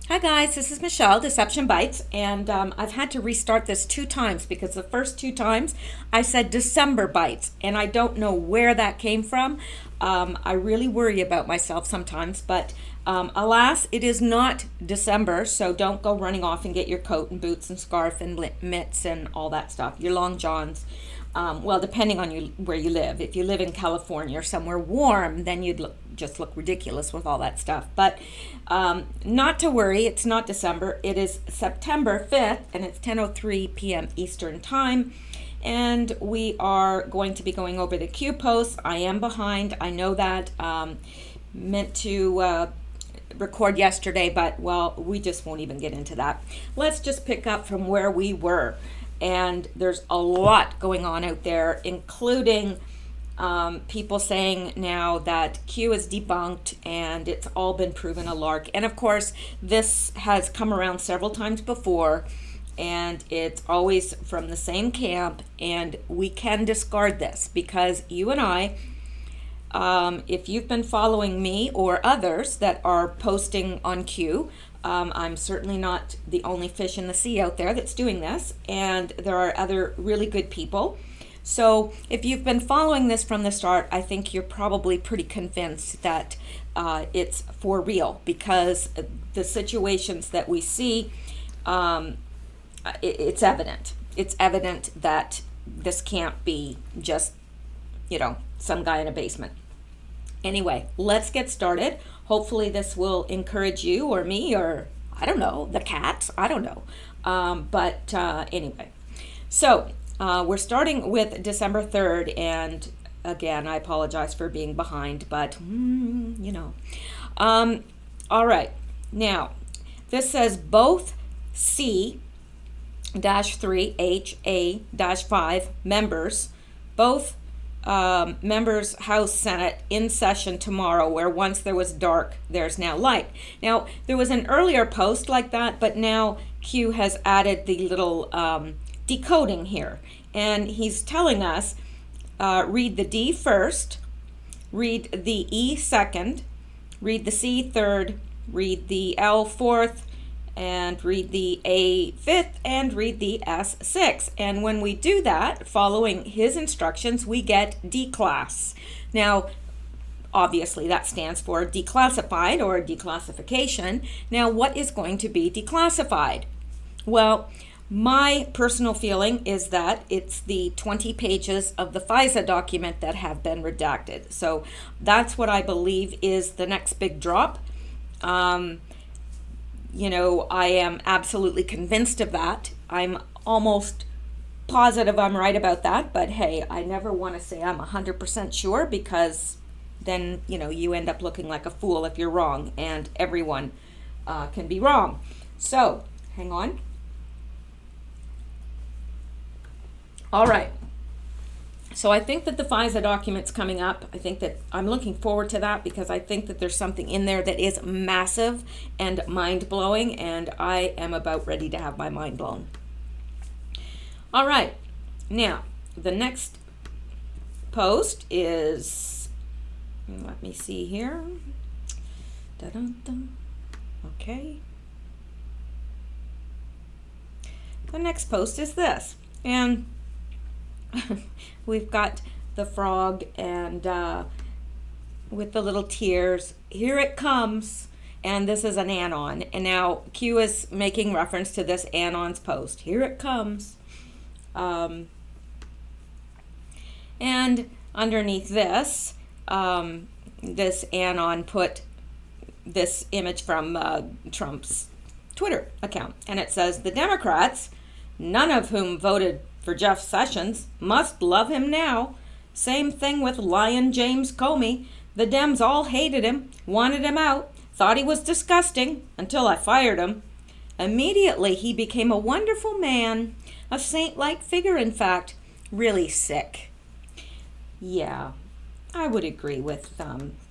Hi guys, this is Michelle, Deception Bytes, and I've had to restart this 2 times because the first 2 times I said December Bytes, and I don't know where that came from. I really worry about myself sometimes, but alas, it is not December, so don't go running off and get your coat and boots and scarf and mitts and all that stuff, your long johns. Well, depending on where you live. If you live in California or somewhere warm, then just look ridiculous with all that stuff. But not to worry, it's not December. It is September 5th, and it's 10:03 p.m. Eastern Time. And we are going to be going over the Q posts. I am behind. I know that. Meant to record yesterday, but well, we just won't even get into that. Let's just pick up from where we were. And there's a lot going on out there, including people saying now that Q is debunked and it's all been proven a lark. And of course, this has come around several times before, and it's always from the same camp, and we can discard this because you and I, if you've been following me or others that are posting on Q, I'm certainly not the only fish in the sea out there that's doing this, and there are other really good people. So if you've been following this from the start, I think you're probably pretty convinced that it's for real, because the situations that we see, it's evident. It's evident that this can't be just, some guy in a basement. Anyway, let's get started. Hopefully this will encourage you or me or, I don't know, the cats. I don't know. Anyway, so we're starting with December 3rd. And again, I apologize for being behind, but, all right. Now, this says both C-3HA-5 members, both members, House, Senate, in session tomorrow, where once there was dark, there's now light. Now, there was an earlier post like that, but now Q has added the little decoding here. And he's telling us, read the D first, read the E second, read the C third, read the L fourth, and read the A fifth, and read the S sixth. And when we do that, following his instructions, we get declass. Now, obviously that stands for declassified or declassification. Now, what is going to be declassified? Well, my personal feeling is that it's the 20 pages of the FISA document that have been redacted. So that's what I believe is the next big drop. I am absolutely convinced of that. I'm almost positive I'm right about that, but hey, I never want to say I'm 100% sure, because then, you end up looking like a fool if you're wrong, and everyone can be wrong. So, hang on. All right. So I think that the FISA document's coming up. I think that I'm looking forward to that, because I think that there's something in there that is massive and mind-blowing, and I am about ready to have my mind blown. All right. Now, the next post is, let me see here. Da-dum-dum. Okay. The next post is this. And we've got the frog and with the little tears, here it comes, and this is an anon. And now Q is making reference to this anon's post. Here it comes. And underneath this, this anon put this image from Trump's Twitter account, and it says, the Democrats, none of whom voted for Jeff Sessions, must love him now. Same thing with Lion James Comey. The Dems all hated him, wanted him out, thought he was disgusting, until I fired him. Immediately he became a wonderful man, a saint-like figure, in fact. Really sick. Yeah, I would agree with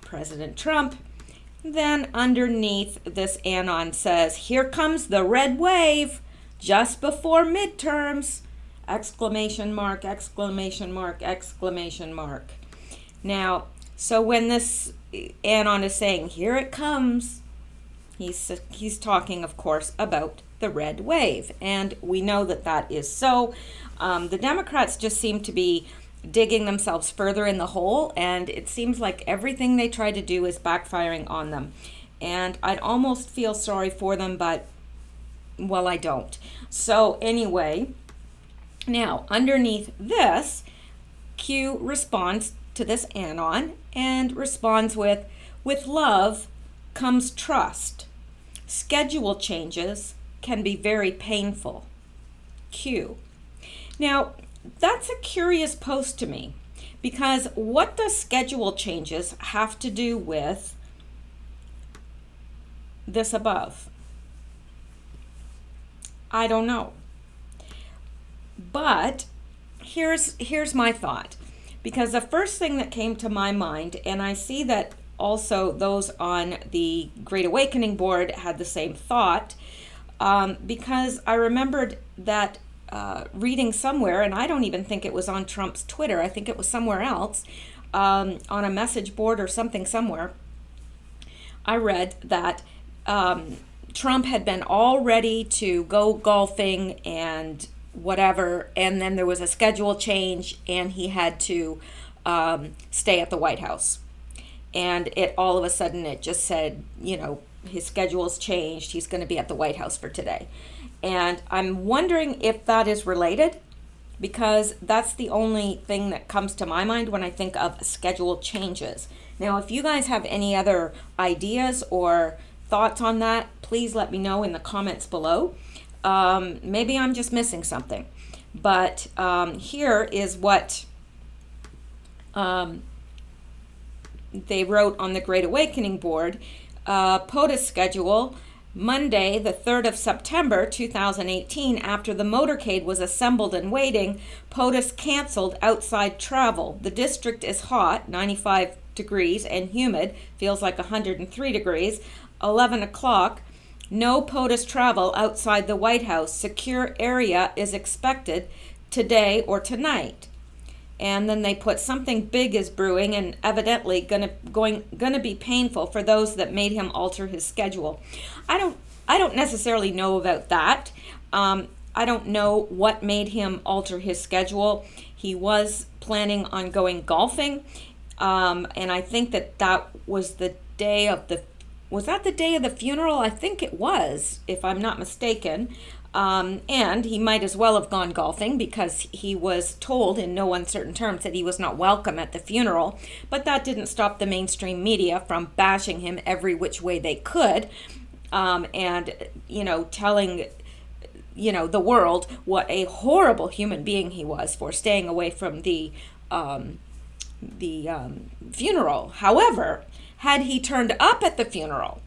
President Trump. Then underneath this anon says, here comes the red wave, just before midterms. Exclamation mark, exclamation mark, exclamation mark. Now, so when this anon is saying, here it comes, He's talking, of course, about the red wave, and we know that that is so. The Democrats just seem to be digging themselves further in the hole, and it seems like everything they try to do is backfiring on them. And I'd almost feel sorry for them, but, well, I don't. So anyway, now underneath this, Q responds to this anon and responds with love comes trust. Schedule changes can be very painful. Q. Now, that's a curious post to me, because what does schedule changes have to do with this above? I don't know. But here's my thought, because the first thing that came to my mind, and I see that also those on the Great Awakening board had the same thought, because I remembered that reading somewhere, and I don't even think it was on Trump's Twitter, I think it was somewhere else, on a message board or something somewhere, I read that Trump had been all ready to go golfing and whatever, and then there was a schedule change and he had to stay at the White House. And it all of a sudden it just said, his schedule's changed, he's going to be at the White House for today. And I'm wondering if that is related, because that's the only thing that comes to my mind when I think of schedule changes. Now, if you guys have any other ideas or thoughts on that, please let me know in the comments below. Maybe I'm just missing something. But here is what they wrote on the Great Awakening board. POTUS schedule, Monday, the 3rd of September, 2018, after the motorcade was assembled and waiting, POTUS canceled outside travel. The district is hot, 95 degrees, and humid, feels like 103 degrees. 11 o'clock, no POTUS travel outside the White House. Secure area is expected today or tonight. And then they put something big is brewing and evidently gonna be painful for those that made him alter his schedule. I don't necessarily know about that. I don't know what made him alter his schedule. He was planning on going golfing, and I think that was the day of was that the day of the funeral? I think it was, if I'm not mistaken. And he might as well have gone golfing, because he was told in no uncertain terms that he was not welcome at the funeral. But that didn't stop the mainstream media from bashing him every which way they could, and telling the world what a horrible human being he was for staying away from the funeral. However, had he turned up at the funeral,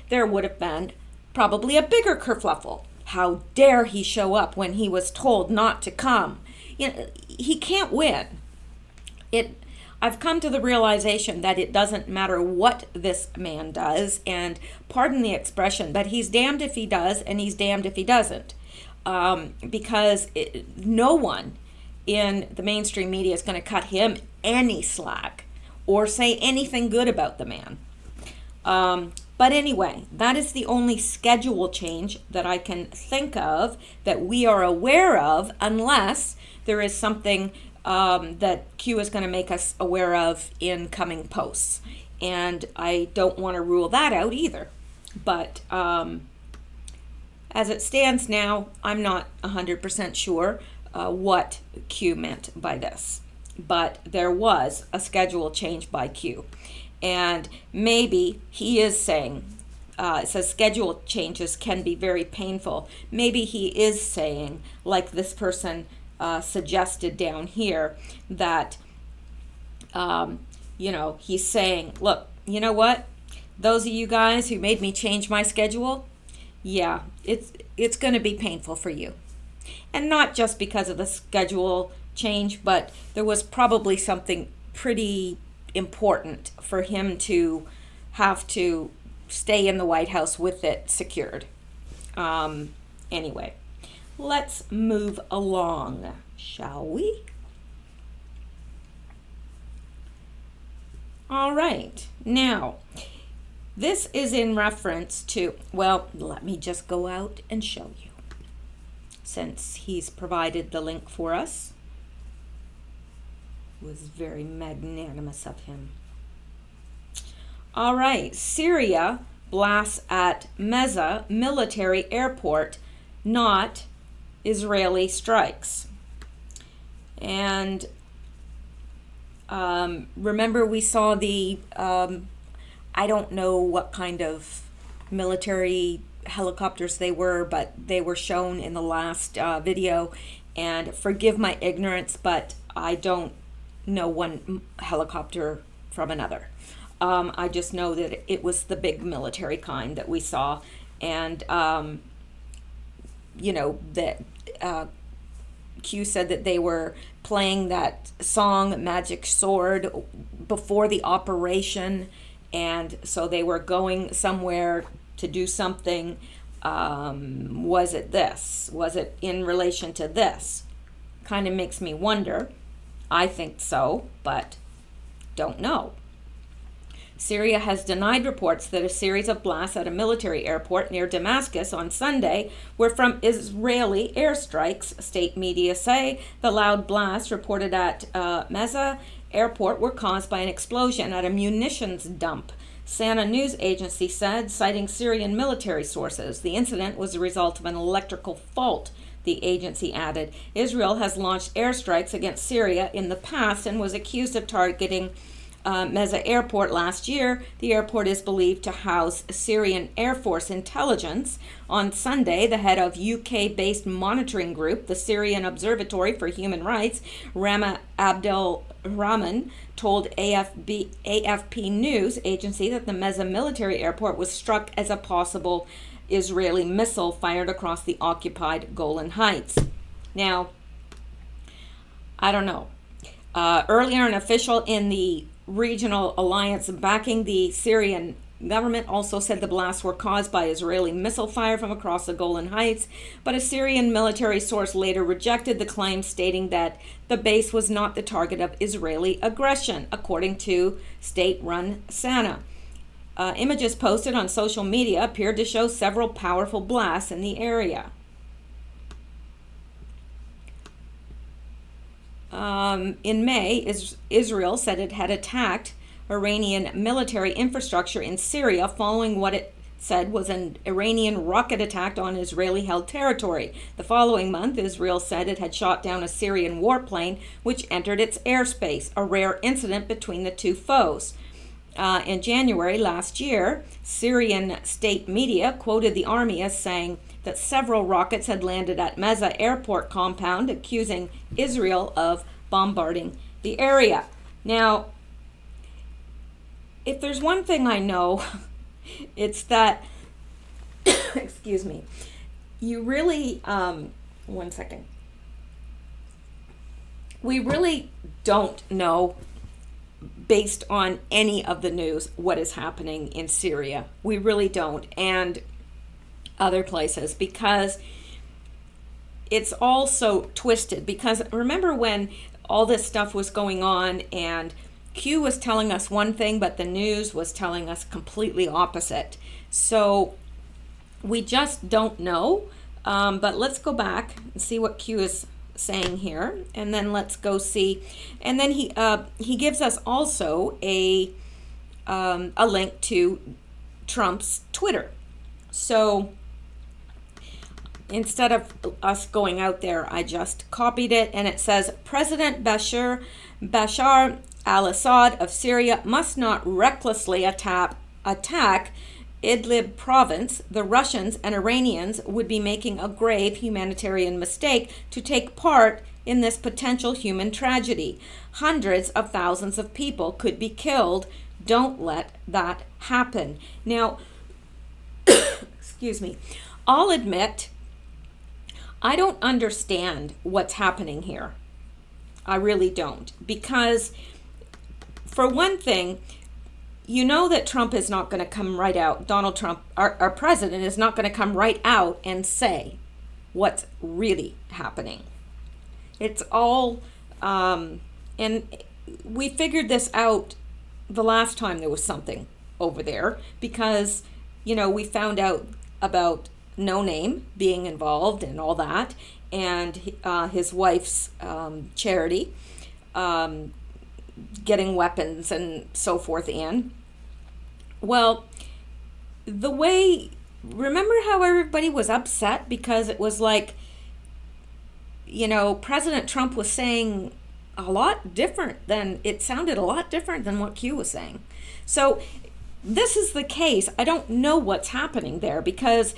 there would have been probably a bigger kerfluffle. How dare he show up when he was told not to come? He can't win. I've come to the realization that it doesn't matter what this man does, and pardon the expression, but he's damned if he does and he's damned if he doesn't. Because no one in the mainstream media is going to cut him any slack or say anything good about the man. But anyway, that is the only schedule change that I can think of that we are aware of, unless there is something that Q is going to make us aware of in coming posts. And I don't want to rule that out either. But as it stands now, I'm not 100% sure what Q meant by this. But there was a schedule change by Q. And maybe he is saying, it says schedule changes can be very painful. Maybe he is saying, like this person suggested down here, that, he's saying, look, you know what? Those of you guys who made me change my schedule, yeah, it's going to be painful for you. And not just because of the schedule change, but there was probably something pretty important for him to have to stay in the White House with it secured. Anyway, let's move along, shall we? All right. Now, This is in reference to, well, let me just go out and show you, since he's provided the link for us. It was very magnanimous of him. All right, Syria blasts at Meza military airport, not Israeli strikes. And remember, we saw the, I don't know what kind of military helicopters they were, but they were shown in the last video. And forgive my ignorance, but I don't know one helicopter from another. I just know that it was the big military kind that we saw. And, you know, that Q said that they were playing that song Magic Sword before the operation, and so they were going somewhere to do something. Was it this? Was it in relation to this? Kind of makes me wonder. I think so, but don't know. Syria has denied reports that a series of blasts at a military airport near Damascus on Sunday were from Israeli airstrikes, state media say. The loud blasts reported at Meza airport were caused by an explosion at a munitions dump, Sana news agency said, citing Syrian military sources. The incident was a result of an electrical fault, the agency added. Israel has launched airstrikes against Syria in the past and was accused of targeting Meza Airport last year. The airport is believed to house Syrian Air Force intelligence. On Sunday, the head of UK-based monitoring group, the Syrian Observatory for Human Rights, Rama Abdel Rahman, told AFP news agency that the Meza military airport was struck as a possible Israeli missile fired across the occupied Golan Heights. Now, I don't know. Earlier, an official in the regional alliance backing the Syrian government also said the blasts were caused by Israeli missile fire from across the Golan Heights, but a Syrian military source later rejected the claim, stating that the base was not the target of Israeli aggression, according to state-run Sana. Images posted on social media appeared to show several powerful blasts in the area. In May, Israel said it had attacked Iranian military infrastructure in Syria following what it said was an Iranian rocket attack on Israeli-held territory. The following month, Israel said it had shot down a Syrian warplane which entered its airspace, a rare incident between the two foes. In January last year, Syrian state media quoted the army as saying that several rockets had landed at Meza airport compound, accusing Israel of bombarding the area. Now, if there's one thing I know, it's that, excuse me, you really, one second. We really don't know, based on any of the news, what is happening in Syria. We really don't. And other places, because it's all so twisted. Because remember when all this stuff was going on and Q was telling us one thing, but the news was telling us completely opposite. So we just don't know. But let's go back and see what Q is saying here, and then let's go see. And then he gives us also a link to Trump's Twitter. So instead of us going out there, I just copied it, and it says, President Bashar al-Assad of Syria must not recklessly attack Idlib province. The Russians and Iranians would be making a grave humanitarian mistake to take part in this potential human tragedy. Hundreds of thousands of people could be killed. Don't let that happen. Now, excuse me, I'll admit, I don't understand what's happening here. I really don't. Because, for one thing, you know that Trump is not going to come right out, Donald Trump, our president, is not going to come right out and say what's really happening. It's all, and we figured this out the last time there was something over there because, we found out about No Name being involved and all that, and his wife's charity getting weapons and so forth in. Well, remember how everybody was upset because it was like, President Trump was saying it sounded a lot different than what Q was saying. So this is the case. I don't know what's happening there because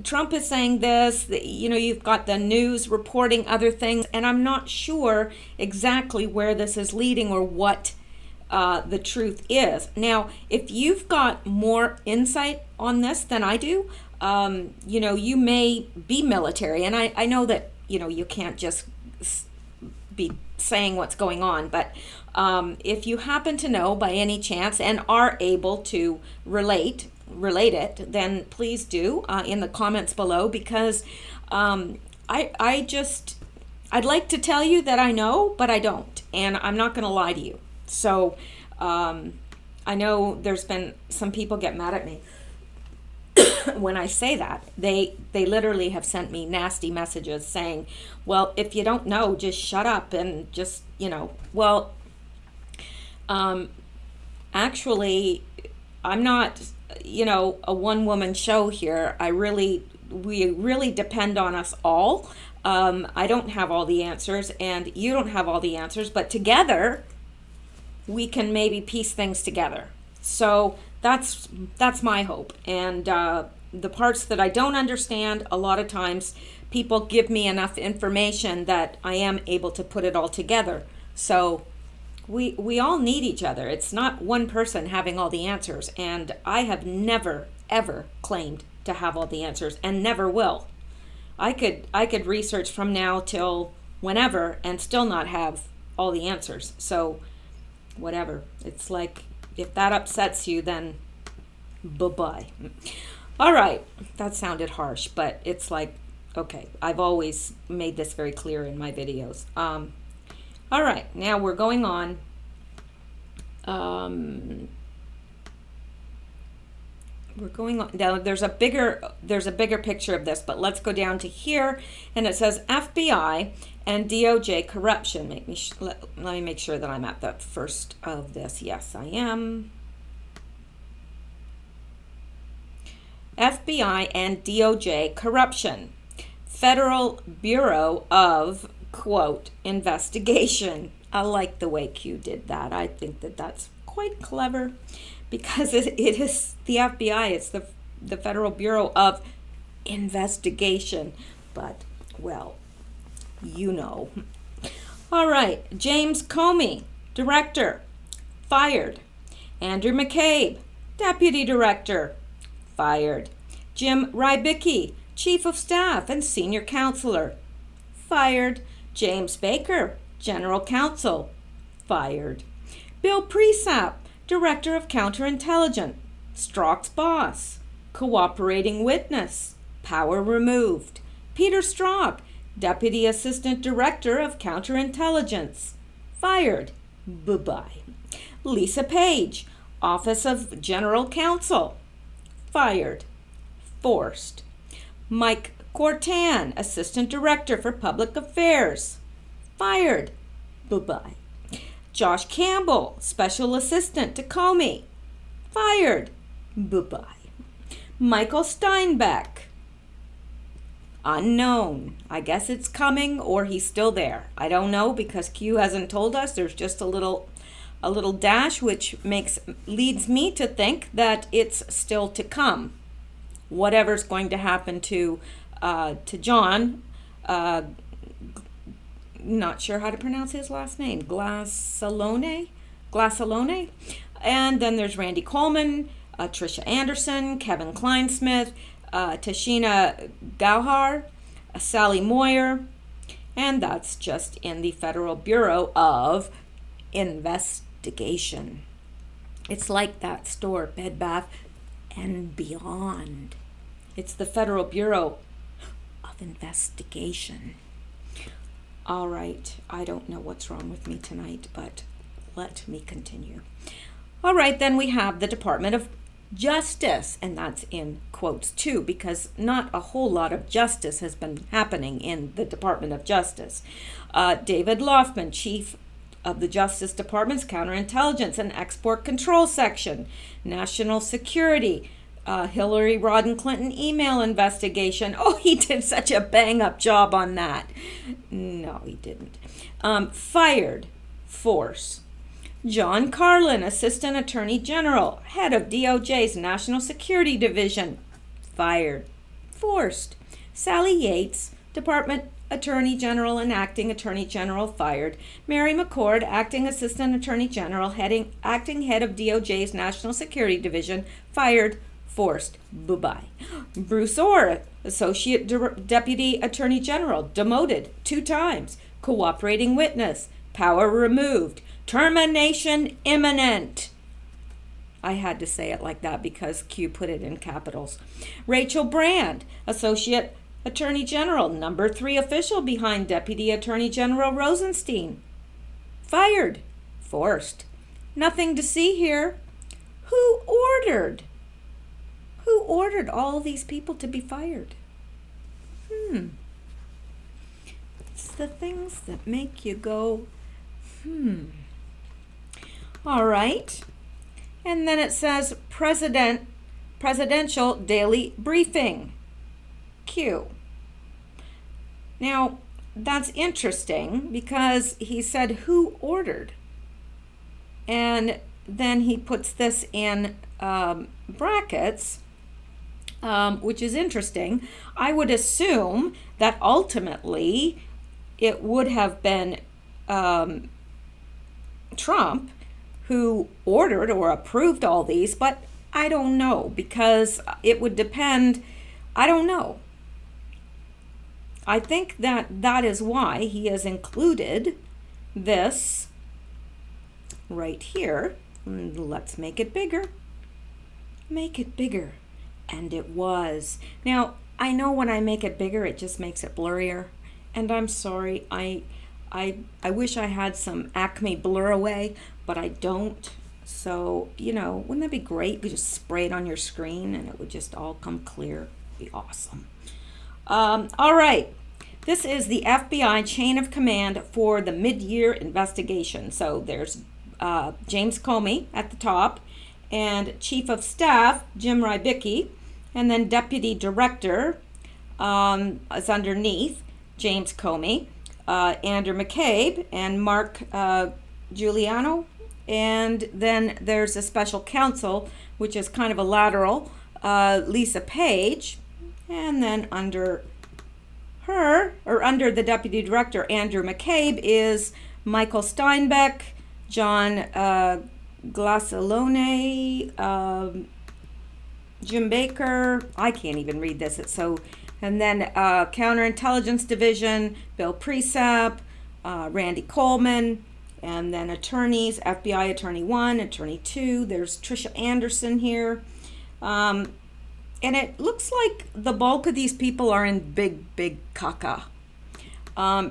Trump is saying this, you've got the news reporting other things, and I'm not sure exactly where this is leading or what the truth is. Now, if you've got more insight on this than I do, you may be military, and I know that, you can't just be saying what's going on, but if you happen to know by any chance and are able to relate it, then please do in the comments below, because I'd like to tell you that I know, but I don't, and I'm not going to lie to you. So I know there's been some people get mad at me when I say that. They literally have sent me nasty messages saying, well, if you don't know, just shut up and just, well, actually, I'm not, a one-woman show here. We really depend on us all. I don't have all the answers, and you don't have all the answers, but together we can maybe piece things together. So that's my hope. And the parts that I don't understand, a lot of times people give me enough information that I am able to put it all together. So we all need each other. It's not one person having all the answers, and I have never ever claimed to have all the answers and never will. I could research from now till whenever and still not have all the answers. So whatever. It's like, if that upsets you, then bye-bye. All right. That sounded harsh, but it's like, okay, I've always made this very clear in my videos. All right, now we're going on. We're going on. Now there's a bigger picture of this, but let's go down to here, and it says FBI and DOJ corruption. Let me make sure that I'm at the first of this. Yes, I am. FBI and DOJ corruption. Federal Bureau of, quote, investigation. I like the way Q did that. I think that that's quite clever, because it is the FBI. It's the Federal Bureau of Investigation. But, well, All right. James Comey, director, fired. Andrew McCabe, deputy director, fired. Jim Rybicki, chief of staff and senior counselor, fired. James Baker, general counsel, fired. Bill Presap, director of counterintelligence, Strzok's boss, cooperating witness, power removed. Peter Strzok, deputy assistant director of counterintelligence, fired. Bye-bye. Lisa Page, office of general counsel, fired. Forced. Mike Cortan, assistant director for public affairs, fired. Bye-bye. Josh Campbell, special assistant to Comey, fired. Bye-bye. Michael Steinbeck, unknown. I guess it's coming, or he's still there. I don't know, because Q hasn't told us. There's just a little dash, which leads me to think that it's still to come. Whatever's going to happen to John, not sure how to pronounce his last name, Glasalone, and then there's Randy Coleman, Tricia Anderson, Kevin Kleinsmith, Tashina Gauhar, Sally Moyer, and that's just in the Federal Bureau of Investigation. It's like that store, Bed Bath and Beyond. It's the Federal Bureau of Investigation. All right, I don't know what's wrong with me tonight, but let me continue. All right, then we have the Department of Justice, and that's in quotes too, because not a whole lot of justice has been happening in the Department of Justice. David Loftman, Chief of the Justice Department's Counterintelligence and Export Control Section. National Security, Hillary Rodham Clinton email investigation. Oh, he did such a bang-up job on that. No, he didn't. Fired, force. John Carlin, Assistant Attorney General, head of DOJ's National Security Division, fired, forced. Sally Yates, Department Attorney General and Acting Attorney General, fired. Mary McCord, Acting Assistant Attorney General, acting head of DOJ's National Security Division, fired, forced. Bye-bye. Bruce Orr, Associate Deputy Attorney General, demoted 2 times. Cooperating witness, power removed. Termination imminent. I had to say it like that because Q put it in capitals. Rachel Brand, Associate Attorney General, number 3 official behind Deputy Attorney General Rosenstein, fired, forced. Nothing to see here. Who ordered? Who ordered all these people to be fired? It's the things that make you go, All right. And then it says presidential daily briefing. Q. Now, that's interesting because he said who ordered. And then he puts this in brackets, which is interesting. I would assume that ultimately it would have been Trump who ordered or approved all these, but I don't know because it would depend. I don't know. I think that is why he has included this right here. Let's make it bigger. Make it bigger. And it was. Now, I know when I make it bigger, it just makes it blurrier. And I'm sorry, I wish I had some Acme blur away, but I don't. So, wouldn't that be great? You could just spray it on your screen and it would just all come clear. It'd be awesome. All right. This is the FBI chain of command for the mid-year investigation. So there's James Comey at the top, and Chief of Staff Jim Rybicki, and then Deputy Director is underneath James Comey, Andrew McCabe, and Mark Giuliano. And then there's a special counsel, which is kind of a lateral, Lisa Page. And then under her, or under the Deputy Director, Andrew McCabe, is Michael Steinbeck, John Glasalone, Jim Baker. I can't even read this. It's so. And then Counterintelligence Division, Bill Presap, Randy Coleman, and then attorneys, FBI Attorney 1, Attorney 2. There's Trisha Anderson here. And it looks like the bulk of these people are in big caca.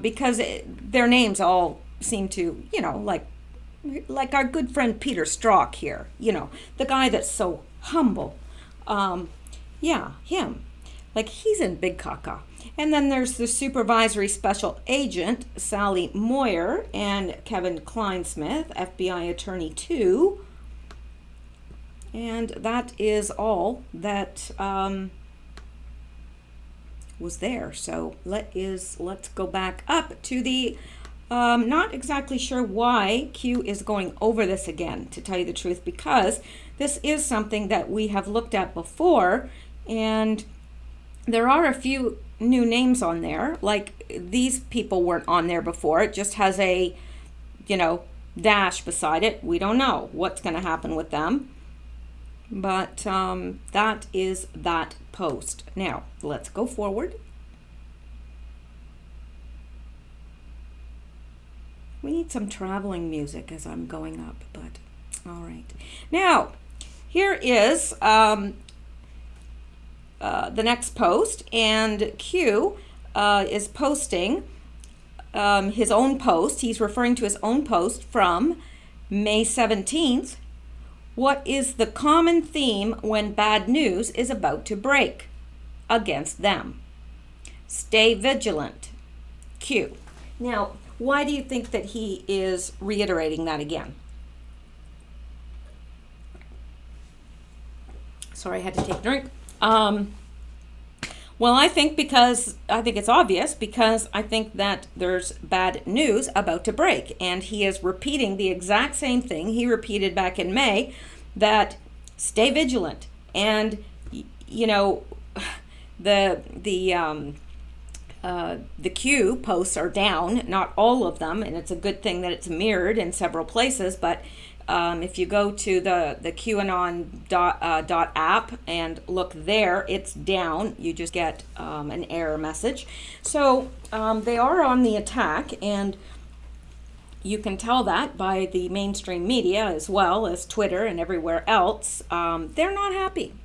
Because their names all seem to, like our good friend Peter Strzok here, the guy that's so humble. Yeah, him. Like he's in big caca. And then there's the supervisory special agent, Sally Moyer, and Kevin Kleinsmith, FBI Attorney 2. And that is all that was there. So let's go back up to the, not exactly sure why Q is going over this again, to tell you the truth, because this is something that we have looked at before, and there are a few new names on there. Like these people weren't on there before. It just has a, dash beside it. We don't know what's going to happen with them. But that is that post. Now, let's go forward. We need some traveling music as I'm going up, but all right. Now, here is the next post, and Q is posting his own post. He's referring to his own post from May 17th, What is the common theme when bad news is about to break against them? Stay vigilant. Q. Now, why do you think that he is reiterating that again? Sorry, I had to take a drink. Well, I think it's obvious, because I think that there's bad news about to break, and he is repeating the exact same thing he repeated back in May, that stay vigilant. And the Q posts are down, not all of them, and it's a good thing that it's mirrored in several places, but if you go to the QAnon app and look there, it's down. You just get an error message. So they are on the attack, and you can tell that by the mainstream media as well as Twitter and everywhere else. They're not happy.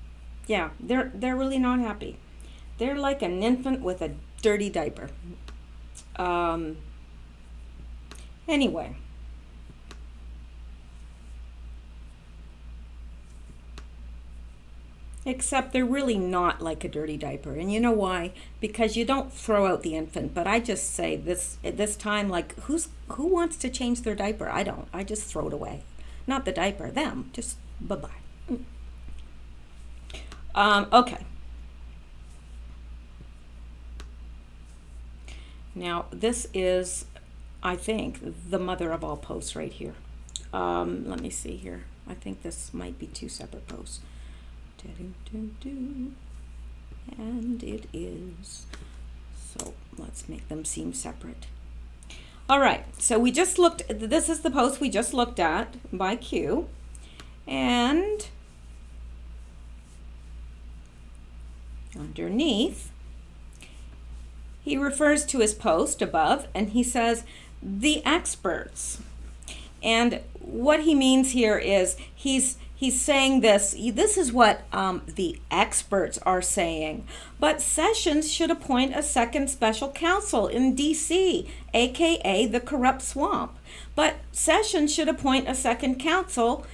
Yeah, they're really not happy. They're like an infant with a dirty diaper. Anyway. Except they're really not like a dirty diaper. And you know why? Because you don't throw out the infant. But I just say this at this time, like, who wants to change their diaper? I don't. I just throw it away. Not the diaper, them. Just bye-bye. Okay. Now, this is, I think, the mother of all posts right here. Let me see here. I think this might be two separate posts. And it is. So let's make them seem separate. All right, so we just looked, this is the post we just looked at by Q. And underneath, he refers to his post above, and he says, the experts. And what he means here is he's saying this is what the experts are saying. But Sessions should appoint a second special counsel in D.C., a.k.a. the corrupt swamp. But Sessions should appoint a second counsel,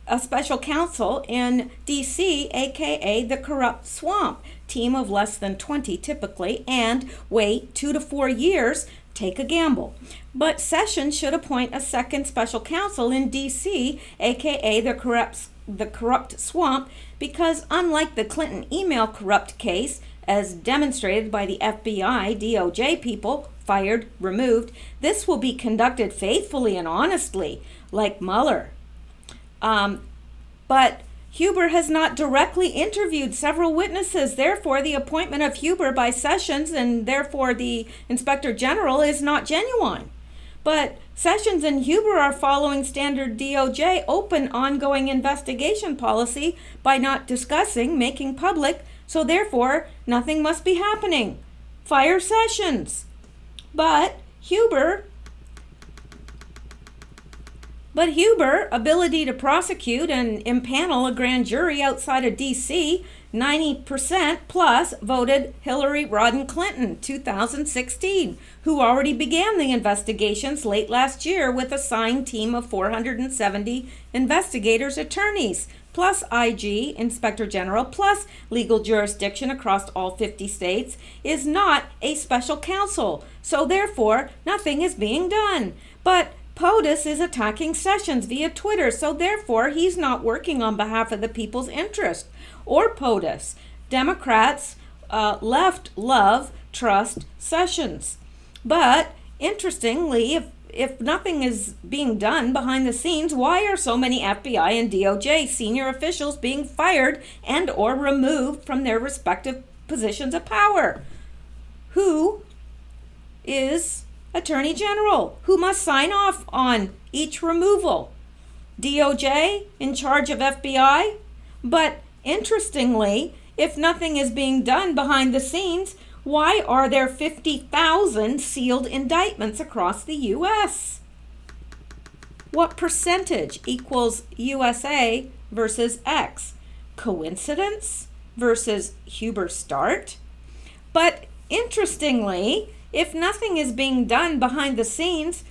a special counsel in D.C., a.k.a. the corrupt swamp. Team of less than 20 typically, and wait 2 to 4 years. Take a gamble. But Sessions should appoint a second special counsel in D.C., a.k.a. the corrupt swamp, because unlike the Clinton email corrupt case, as demonstrated by the FBI, DOJ people, fired, removed, this will be conducted faithfully and honestly, like Mueller. But Huber has not directly interviewed several witnesses. Therefore, the appointment of Huber by Sessions and therefore the Inspector General is not genuine. But Sessions and Huber are following standard DOJ open ongoing investigation policy by not discussing, making public, so therefore nothing must be happening. Fire Sessions. But Huber, ability to prosecute and impanel a grand jury outside of D.C., 90% plus voted Hillary Rodham Clinton, 2016, who already began the investigations late last year with a signed team of 470 investigators, attorneys, plus IG, Inspector General, plus legal jurisdiction across all 50 states, is not a special counsel. So therefore, nothing is being done. But POTUS is attacking Sessions via Twitter, so therefore he's not working on behalf of the people's interest or POTUS. Democrats left love, trust Sessions. But interestingly, if nothing is being done behind the scenes, why are so many FBI and DOJ senior officials being fired and or removed from their respective positions of power? Who is Attorney General? Who must sign off on each removal? DOJ in charge of FBI? But interestingly, if nothing is being done behind the scenes, why are there 50,000 sealed indictments across the U.S.? What percentage equals USA versus X? Coincidence versus Huber start? But interestingly, if nothing is being done behind the scenes,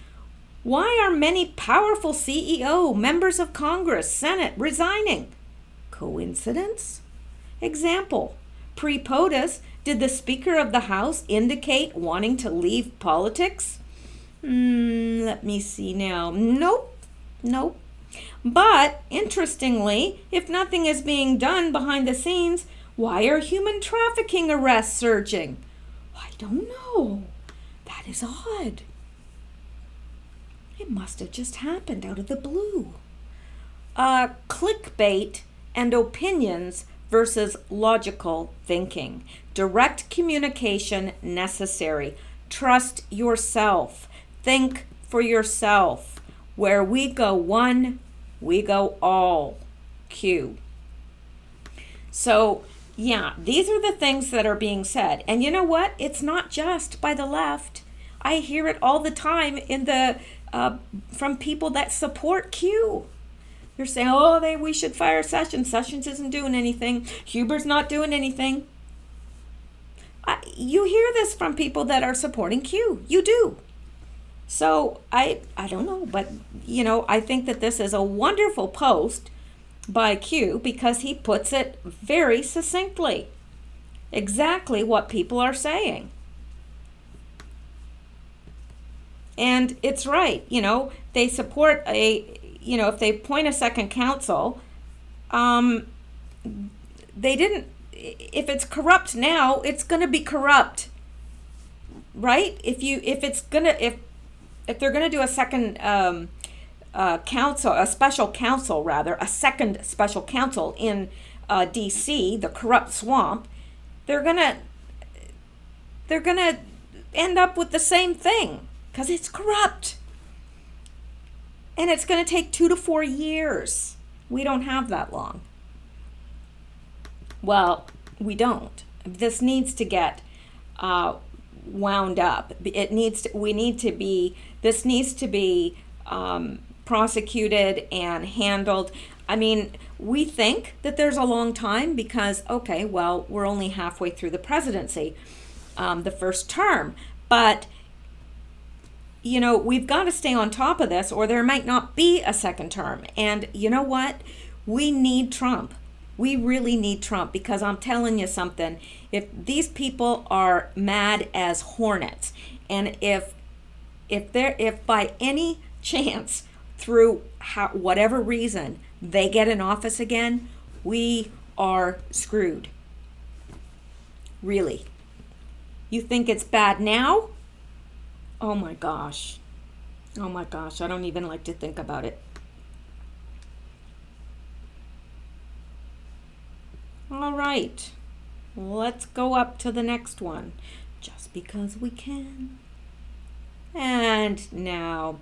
Why are many powerful CEO, members of Congress, Senate resigning? Coincidence? Example, pre-POTUS, did the Speaker of the House indicate wanting to leave politics? Let me see now. Nope. But, interestingly, if nothing is being done behind the scenes, why are human trafficking arrests surging? I don't know. That is odd. It must have just happened out of the blue. Clickbait and opinions versus logical thinking. Direct communication necessary. Trust yourself. Think for yourself. Where we go one, we go all. Q. So, yeah, these are the things that are being said. And you know what? It's not just by the left. I hear it all the time from people that support Q. They're saying, we should fire Sessions. Sessions isn't doing anything. Huber's not doing anything. You hear this from people that are supporting Q. You do. So I don't know, but I think that this is a wonderful post by Q because he puts it very succinctly. Exactly what people are saying. And it's right, they support if they appoint a second counsel, if it's corrupt now, it's going to be corrupt, right? If they're going to do a second counsel, a special counsel rather, a second special counsel in D.C., the corrupt swamp, they're going to end up with the same thing because it's corrupt. And it's going to take 2 to 4 years. We don't have that long. Well, we don't. This needs to get wound up. This needs to be prosecuted and handled. I mean, we think that there's a long time because, we're only halfway through the presidency, the first term. But we've got to stay on top of this or there might not be a second term. And you know what? We need Trump. We really need Trump because I'm telling you something. If these people are mad as hornets and if by any chance through whatever reason they get in office again, we are screwed. Really. You think it's bad now? Oh my gosh, I don't even like to think about it. All right, let's go up to the next one, just because we can. And now,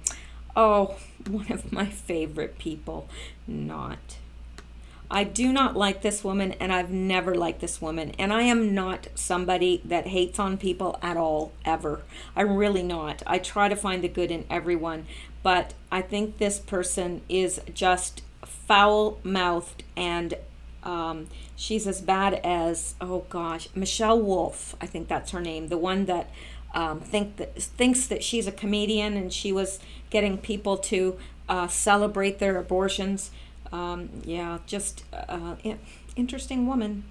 one of my favorite people, I do not like this woman, and I've never liked this woman. And I am not somebody that hates on people at all, ever. I'm really not. I try to find the good in everyone. But I think this person is just foul-mouthed, and she's as bad as, Mishel Wolf, I think that's her name, the one that thinks that she's a comedian, and she was getting people to celebrate their abortions. Interesting woman.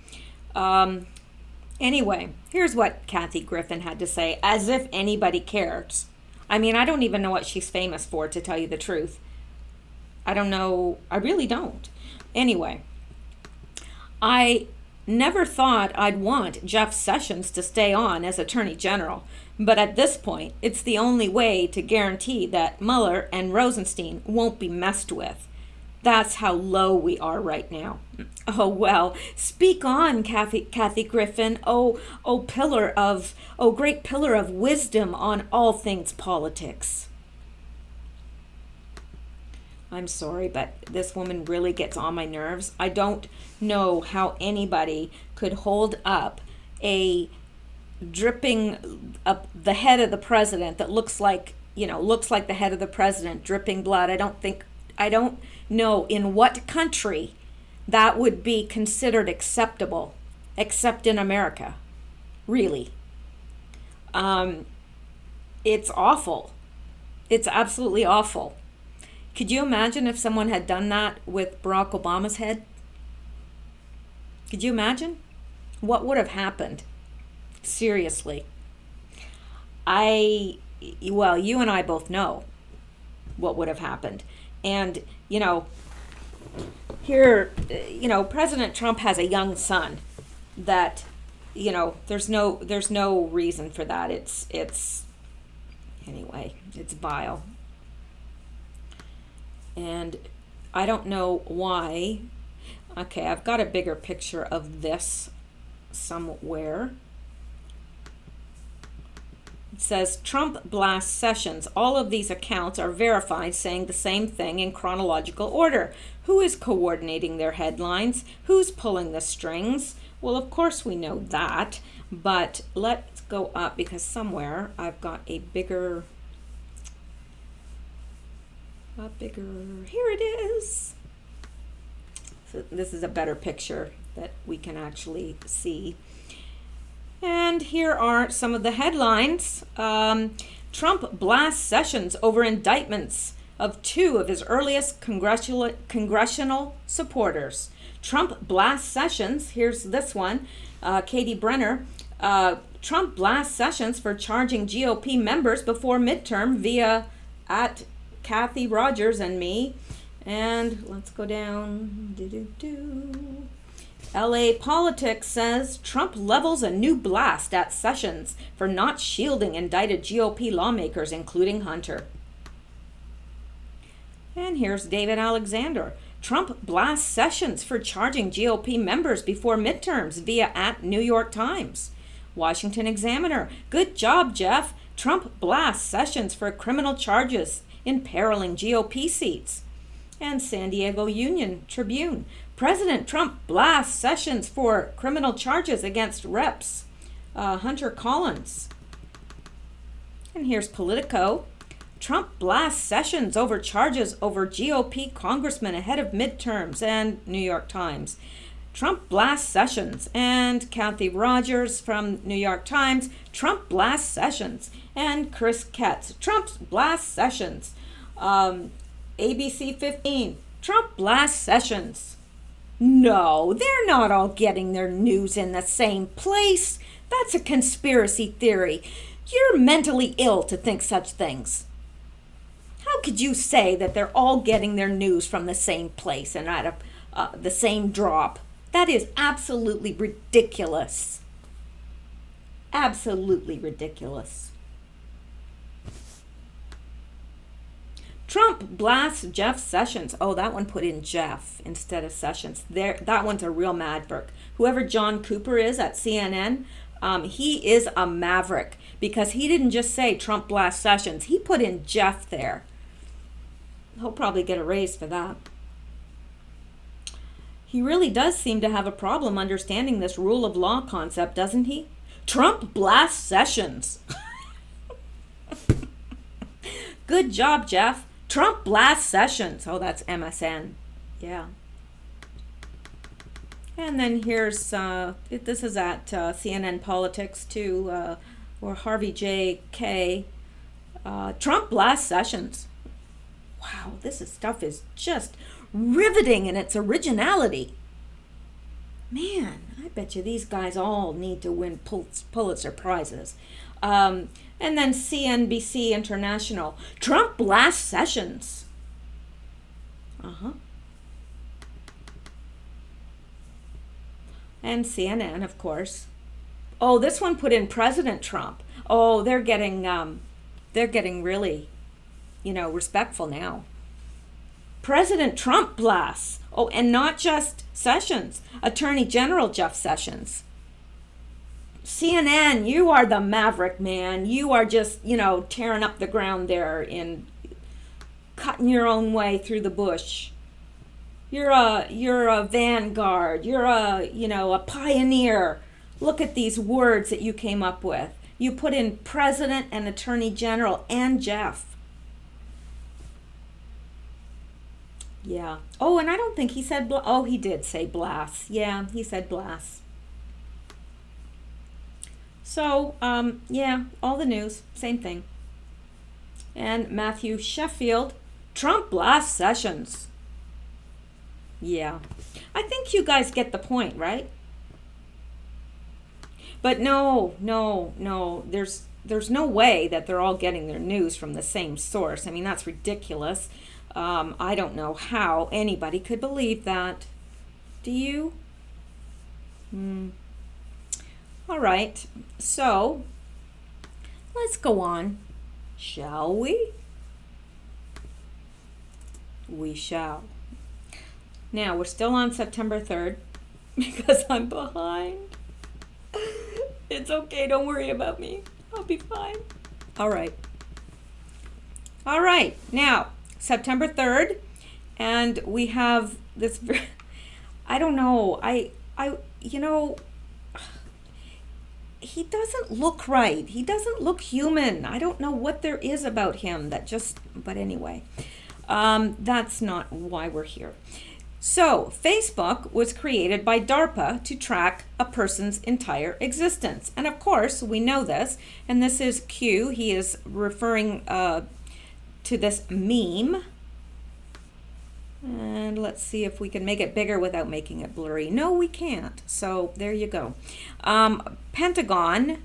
Anyway, here's what Kathy Griffin had to say, as if anybody cares. I mean, I don't even know what she's famous for, to tell you the truth. I don't know. I really don't. Anyway, I never thought I'd want Jeff Sessions to stay on as Attorney General, but at this point, it's the only way to guarantee that Mueller and Rosenstein won't be messed with. That's how low we are right now. Oh, well, speak on, Kathy Griffin. Great pillar of wisdom on all things politics. I'm sorry, but this woman really gets on my nerves. I don't know how anybody could hold up the head of the president that looks like the head of the president dripping blood. I don't know in what country that would be considered acceptable, except in America. Really. It's awful. It's absolutely awful. Could you imagine if someone had done that with Barack Obama's head? Could you imagine? What would have happened? Seriously. Well, you and I both know what would have happened. And, here, President Trump has a young son that, there's no reason for that. Anyway, it's vile. And I don't know why. Okay, I've got a bigger picture of this somewhere. It says Trump blasts Sessions. All of these accounts are verified, saying the same thing in chronological order. Who is coordinating their headlines? Who's pulling the strings? Well, of course we know that, but let's go up because somewhere I've got a bigger, here it is. So this is a better picture that we can actually see. And here are some of the headlines. Trump blasts Sessions over indictments of two of his earliest congressional supporters. Trump blasts Sessions. Here's this one, Katie Brenner. Trump blasts Sessions for charging GOP members before midterm via at Kathy Rogers and me. And let's go down. LA Politics says Trump levels a new blast at Sessions for not shielding indicted GOP lawmakers, including Hunter. And here's David Alexander. Trump blasts Sessions for charging GOP members before midterms via at New York Times. Washington Examiner. Good job, Jeff. Trump blasts Sessions for criminal charges imperiling GOP seats. And San Diego Union Tribune. President Trump blasts Sessions for criminal charges against Reps. Hunter Collins. And here's Politico. Trump blasts Sessions over charges over GOP congressman ahead of midterms. And New York Times. Trump blasts Sessions. And Kathy Rogers from New York Times. Trump blasts Sessions. And Chris Ketz. Trump blasts Sessions. ABC 15. Trump blasts Sessions. No, they're not all getting their news in the same place. That's a conspiracy theory. You're mentally ill to think such things. How could you say that they're all getting their news from the same place and at the same drop? That is absolutely ridiculous. Absolutely ridiculous. Trump blasts Jeff Sessions. Oh, that one put in Jeff instead of Sessions. That one's a real maverick. Whoever John Cooper is at CNN, he is a maverick because he didn't just say Trump blasts Sessions. He put in Jeff there. He'll probably get a raise for that. He really does seem to have a problem understanding this rule of law concept, doesn't he? Trump blasts Sessions. Good job, Jeff. Trump blasts Sessions. Oh, that's MSN. Yeah. And then here's, this is at CNN Politics too, or Harvey J. K. Trump blasts Sessions. Wow, stuff is just riveting in its originality. Man, I bet you these guys all need to win Pulitzer Prizes. And then CNBC International. Trump blasts Sessions. And CNN, of course. Oh, this one put in President Trump. Oh, they're getting really, respectful now. President Trump blasts. Oh, and not just Sessions. Attorney General Jeff Sessions. CNN, you are the maverick, man. You are just, tearing up the ground there and cutting your own way through the bush. You're a vanguard. You're a pioneer. Look at these words that you came up with. You put in President and Attorney General and Jeff. Yeah. Oh, and I don't think he said, he did say blast. Yeah, he said blast. So, all the news, same thing. And Matthew Sheffield, Trump blasts Sessions. Yeah. I think you guys get the point, right? But no. There's no way that they're all getting their news from the same source. I mean, that's ridiculous. I don't know how anybody could believe that. Do you? All right. So, let's go on. Shall we? We shall. Now, we're still on September 3rd because I'm behind. It's okay, don't worry about me. I'll be fine. All right. Now, September 3rd, and we have this, I don't know, he doesn't look right. He doesn't look human. I don't know what there is about him that just, but anyway, that's not why we're here. So, Facebook was created by DARPA to track a person's entire existence. And of course, we know this, and this is Q. He is referring to this meme. And let's see if we can make it bigger without making it blurry. No, we can't. So, there you go. Pentagon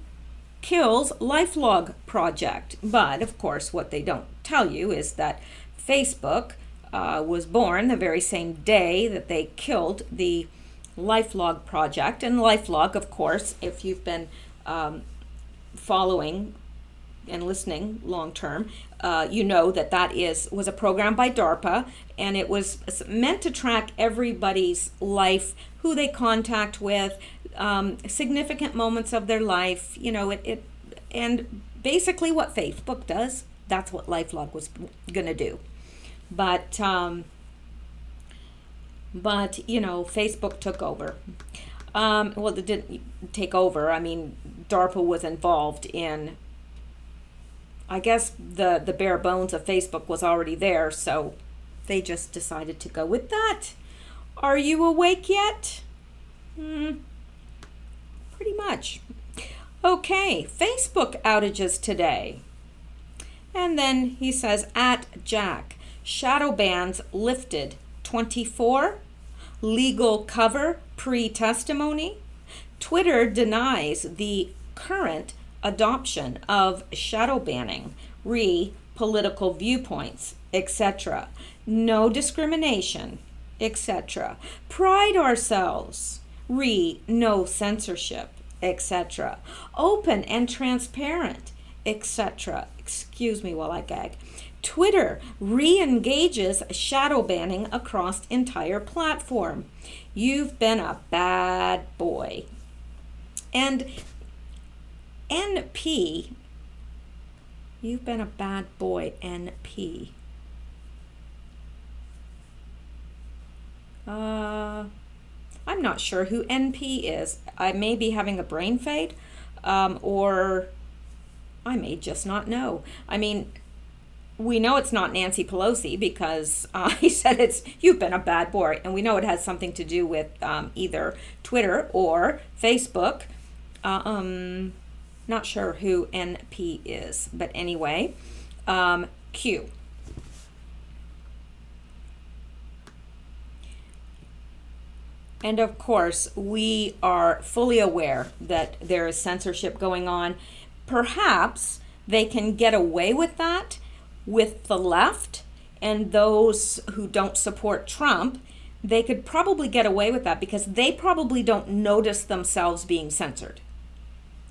kills LifeLog project. But, of course, what they don't tell you is that Facebook was born the very same day that they killed the LifeLog project. And LifeLog, of course, if you've been following and listening long term, you know that was a program by DARPA, and it was meant to track everybody's life, who they contact with, significant moments of their life, and basically what Facebook does, that's what LifeLog was going to do. But Facebook took over. Well, it didn't take over. I mean, DARPA was involved in, I guess the bare bones of Facebook was already there, so they just decided to go with that. Are you awake yet? Pretty much. Okay, Facebook outages today. And then he says, at Jack, shadow bans lifted 24, legal cover pre-testimony. Twitter denies the current adoption of shadow banning, political viewpoints, etc. No discrimination, etc. Pride ourselves, no censorship, etc. Open and transparent, etc. Excuse me while I gag. Twitter re-engages shadow banning across entire platform. You've been a bad boy. And NP, you've been a bad boy, NP. I'm not sure who NP is. I may be having a brain fade, or I may just not know. I mean, we know it's not Nancy Pelosi because he said you've been a bad boy, and we know it has something to do with either Twitter or Facebook. Not sure who NP is, but anyway, Q. And of course, we are fully aware that there is censorship going on. Perhaps they can get away with that with the left and those who don't support Trump. They could probably get away with that because they probably don't notice themselves being censored.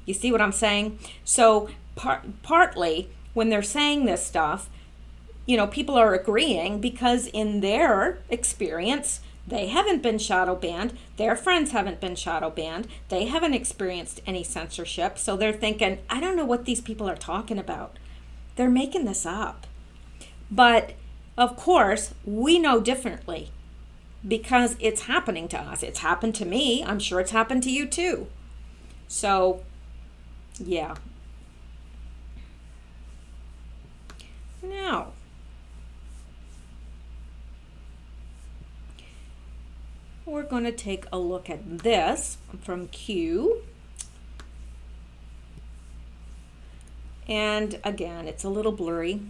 You see what I'm saying? So partly when they're saying this stuff, people are agreeing because in their experience, they haven't been shadow banned. Their friends haven't been shadow banned. They haven't experienced any censorship. So they're thinking, I don't know what these people are talking about. They're making this up. But of course, we know differently because it's happening to us. It's happened to me. I'm sure it's happened to you too. So, yeah. Now, we're going to take a look at this from Q. And again, it's a little blurry.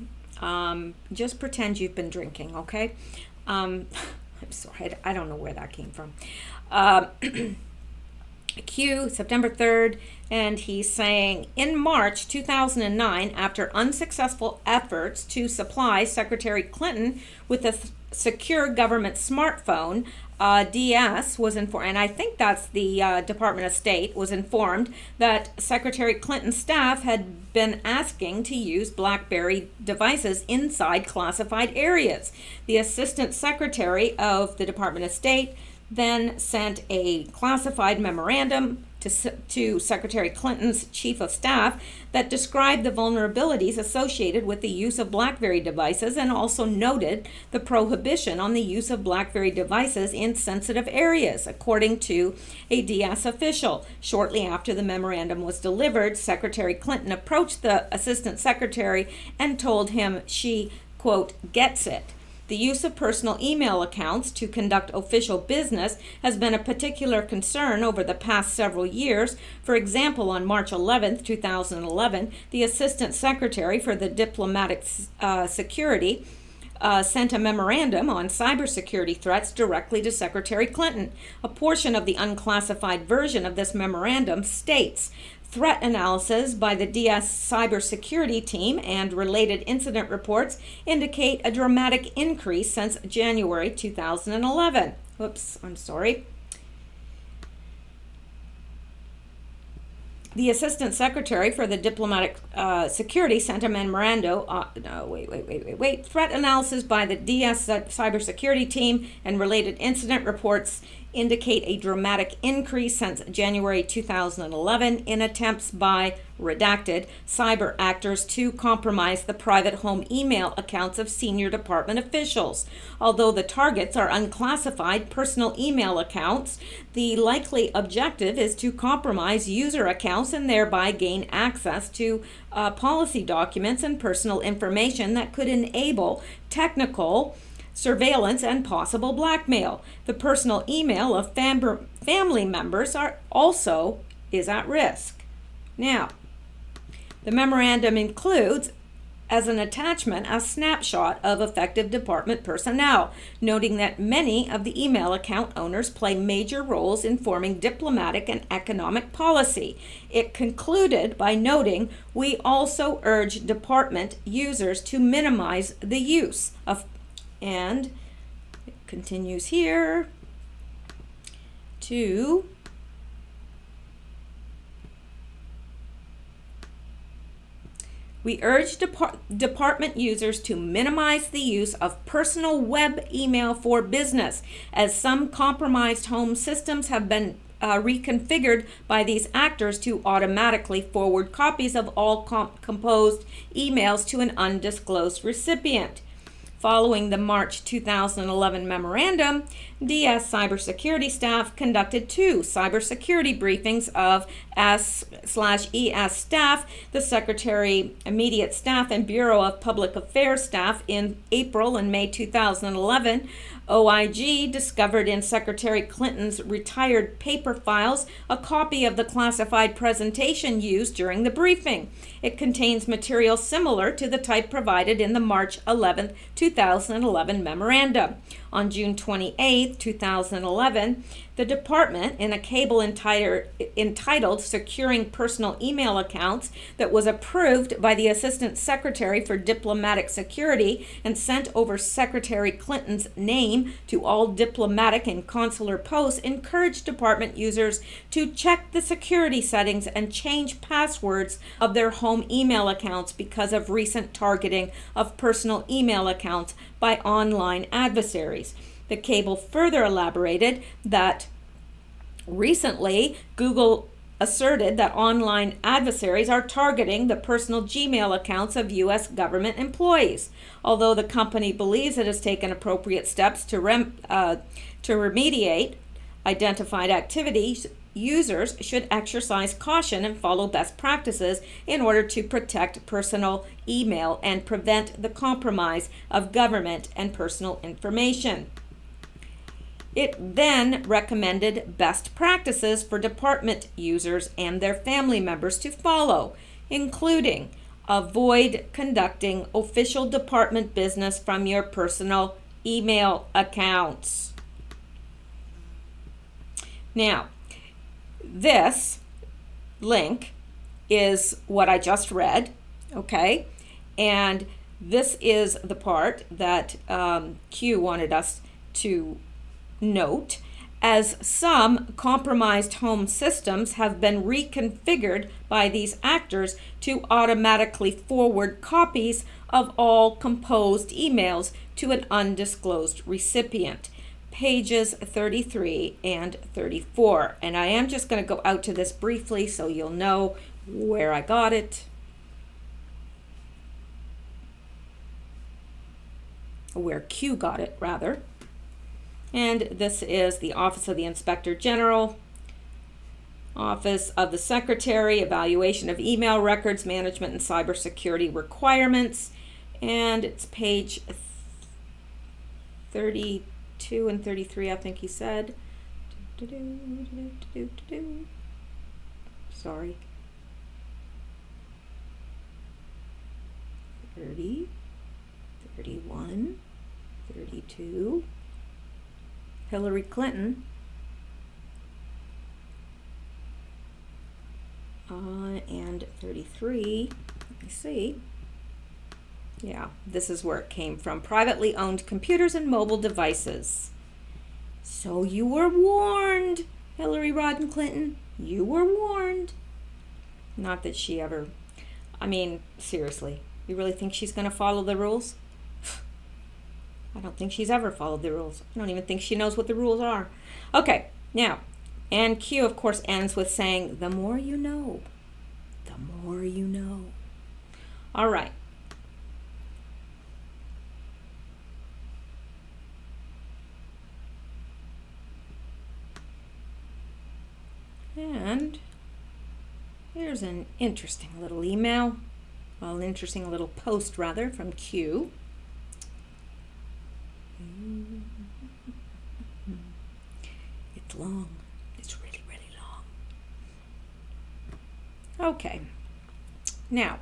Just pretend you've been drinking, okay? I'm sorry, I don't know where that came from. Q, September 3rd, and he's saying, in March 2009, after unsuccessful efforts to supply Secretary Clinton with a secure government smartphone, DS was informed, and I think that's the Department of State, was informed that Secretary Clinton's staff had been asking to use BlackBerry devices inside classified areas. The Assistant Secretary of the Department of State then sent a classified memorandum to Secretary Clinton's chief of staff that described the vulnerabilities associated with the use of BlackBerry devices and also noted the prohibition on the use of BlackBerry devices in sensitive areas, according to a DS official. Shortly after the memorandum was delivered, Secretary Clinton approached the Assistant Secretary and told him she, quote, gets it. The use of personal email accounts to conduct official business has been a particular concern over the past several years. For example, on March 11, 2011, the Assistant Secretary for the Diplomatic Security sent a memorandum on cybersecurity threats directly to Secretary Clinton. A portion of the unclassified version of this memorandum states, threat analysis by the DS cybersecurity team and related incident reports indicate a dramatic increase since January 2011. Whoops, I'm sorry. The Assistant Secretary for the Diplomatic Security sent a memorandum. Threat analysis by the DS cybersecurity team and related incident reports indicate a dramatic increase since January 2011 in attempts by redacted cyber actors to compromise the private home email accounts of senior department officials. Although the targets are unclassified personal email accounts, the likely objective is to compromise user accounts and thereby gain access to policy documents and personal information that could enable technical surveillance and possible blackmail. The personal email of family members is at risk. Now, the memorandum includes, as an attachment, a snapshot of affected department personnel, noting that many of the email account owners play major roles in forming diplomatic and economic policy. It concluded by noting, we also urge department users to minimize the use of, and it continues here to we urge department users to minimize the use of personal web email for business, as some compromised home systems have been reconfigured by these actors to automatically forward copies of all composed emails to an undisclosed recipient. Following the March 2011 memorandum, DS cybersecurity staff conducted 2 cybersecurity briefings of S/ES staff, the Secretary Immediate Staff and Bureau of Public Affairs staff in April and May 2011. OIG discovered in Secretary Clinton's retired paper files a copy of the classified presentation used during the briefing. It contains material similar to the type provided in the March 11, 2011 memorandum. On June 28, 2011, the department, in a cable entitled Securing Personal Email Accounts that was approved by the Assistant Secretary for Diplomatic Security and sent over Secretary Clinton's name to all diplomatic and consular posts, encouraged department users to check the security settings and change passwords of their home email accounts because of recent targeting of personal email accounts by online adversaries. The cable further elaborated that recently Google asserted that online adversaries are targeting the personal Gmail accounts of U.S. government employees. Although the company believes it has taken appropriate steps to remediate identified activities, users should exercise caution and follow best practices in order to protect personal email and prevent the compromise of government and personal information. It then recommended best practices for department users and their family members to follow, including Avoid conducting official department business from your personal email accounts. Now, this link is what I just read, okay? And this is the part that Q wanted us to note, as some compromised home systems have been reconfigured by these actors to automatically forward copies of all composed emails to an undisclosed recipient. Pages 33 and 34. And I am just going to go out to this briefly so you'll know where I got it. Where Q got it, rather. And this is the Office of the Inspector General, Office of the Secretary, Evaluation of Email Records, Management and Cybersecurity Requirements. And it's page 32 and 33, I think he said. Sorry. 30, 31, 32. Hillary Clinton. And 33. Let me see. Yeah, this is where it came from. Privately owned computers and mobile devices. So you were warned, Hillary Rodham Clinton. You were warned. Not that she ever... I mean, seriously. You really think she's going to follow the rules? I don't think she's ever followed the rules. I don't even think she knows what the rules are. Okay, now, and Q, of course, ends with saying, the more you know. The more you know. All right. And here's an interesting little email. Well, an interesting little post, rather, from Q. It's long. It's really, really long. Okay. Now,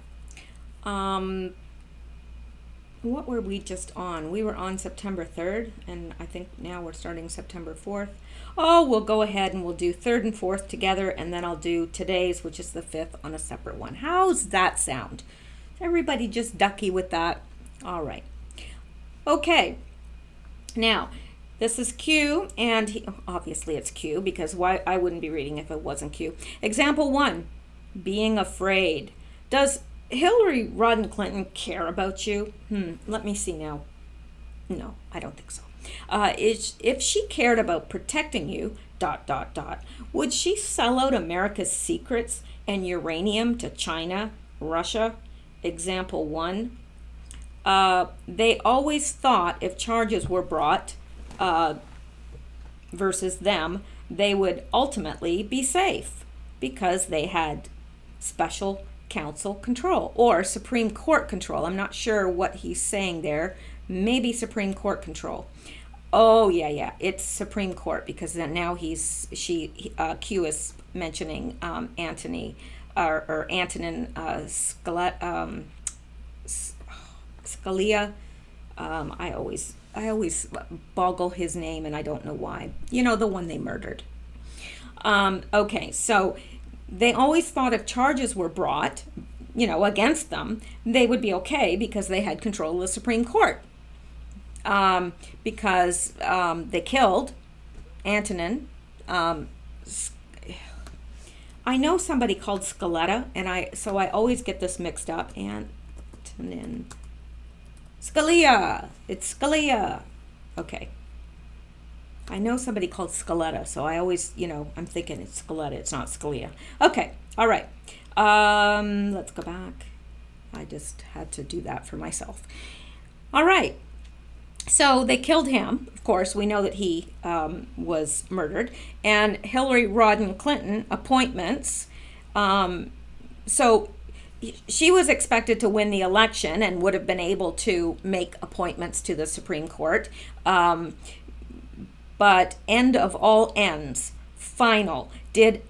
what were we just on? We were on September 3rd, and I think now we're starting September 4th. Oh, we'll go ahead and we'll do 3rd and 4th together, and then I'll do today's, which is the 5th, on a separate one. How's that sound? Everybody just ducky with that? All right. Okay. Now, this is Q, and obviously it's Q, because why I wouldn't be reading if it wasn't Q. Example 1, being afraid. Does Hillary Rodham Clinton care about you? Let me see now. No, I don't think so. If she cared about protecting you, ... would she sell out America's secrets and uranium to China, Russia? Example 1. They always thought if charges were brought versus them, they would ultimately be safe because they had special counsel control or Supreme Court control. I'm not sure what he's saying there. Maybe Supreme Court control. Oh, yeah. It's Supreme Court because then now Q is mentioning Antonin Scalia. I always boggle his name and I don't know why. You know, the one they murdered. Okay, so they always thought if charges were brought, against them, they would be okay because they had control of the Supreme Court. Because they killed Antonin. I know somebody called Scaletta, so I always get this mixed up. Antonin Scalia. It's Scalia. Okay. I know somebody called Scaletta, so I always, I'm thinking it's Scaletta. It's not Scalia. Okay. All right. Let's go back. I just had to do that for myself. All right. So they killed him. Of course, we know that he was murdered. And Hillary Rodham Clinton appointments. So she was expected to win the election and would have been able to make appointments to the Supreme Court. But end of all ends, final. Did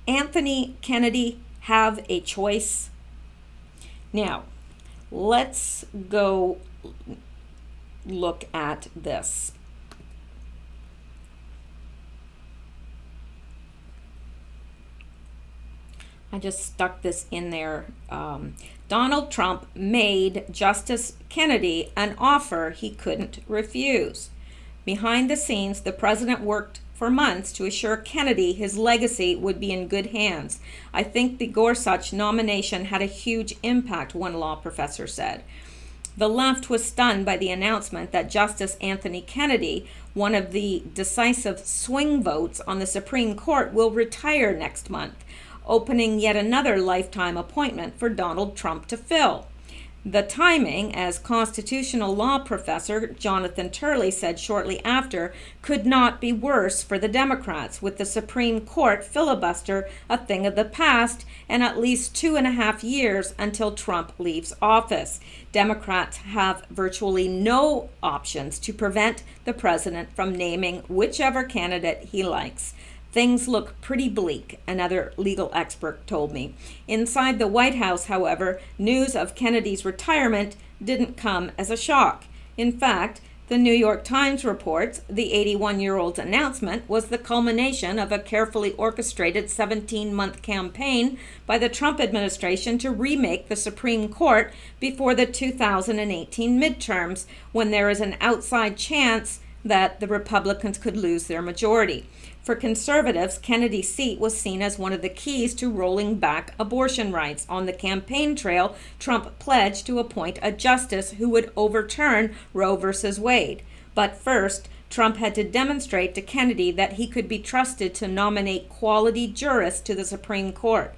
Anthony Kennedy have a choice? Now, let's go look at this. I just stuck this in there. Donald Trump made Justice Kennedy an offer he couldn't refuse. Behind the scenes, the president worked for months to assure Kennedy his legacy would be in good hands. I think the Gorsuch nomination had a huge impact, one law professor said. The left was stunned by the announcement that Justice Anthony Kennedy, one of the decisive swing votes on the Supreme Court, will retire next month, opening yet another lifetime appointment for Donald Trump to fill. The timing, as constitutional law professor Jonathan Turley said shortly after, could not be worse for the Democrats, with the Supreme Court filibuster a thing of the past and at least 2.5 years until Trump leaves office. Democrats have virtually no options to prevent the president from naming whichever candidate he likes. Things look pretty bleak, another legal expert told me. Inside the White House, however, news of Kennedy's retirement didn't come as a shock. In fact, the New York Times reports the 81-year-old's announcement was the culmination of a carefully orchestrated 17-month campaign by the Trump administration to remake the Supreme Court before the 2018 midterms, when there is an outside chance that the Republicans could lose their majority. For conservatives, Kennedy's seat was seen as one of the keys to rolling back abortion rights. On the campaign trail, Trump pledged to appoint a justice who would overturn Roe v. Wade. But first, Trump had to demonstrate to Kennedy that he could be trusted to nominate quality jurists to the Supreme Court.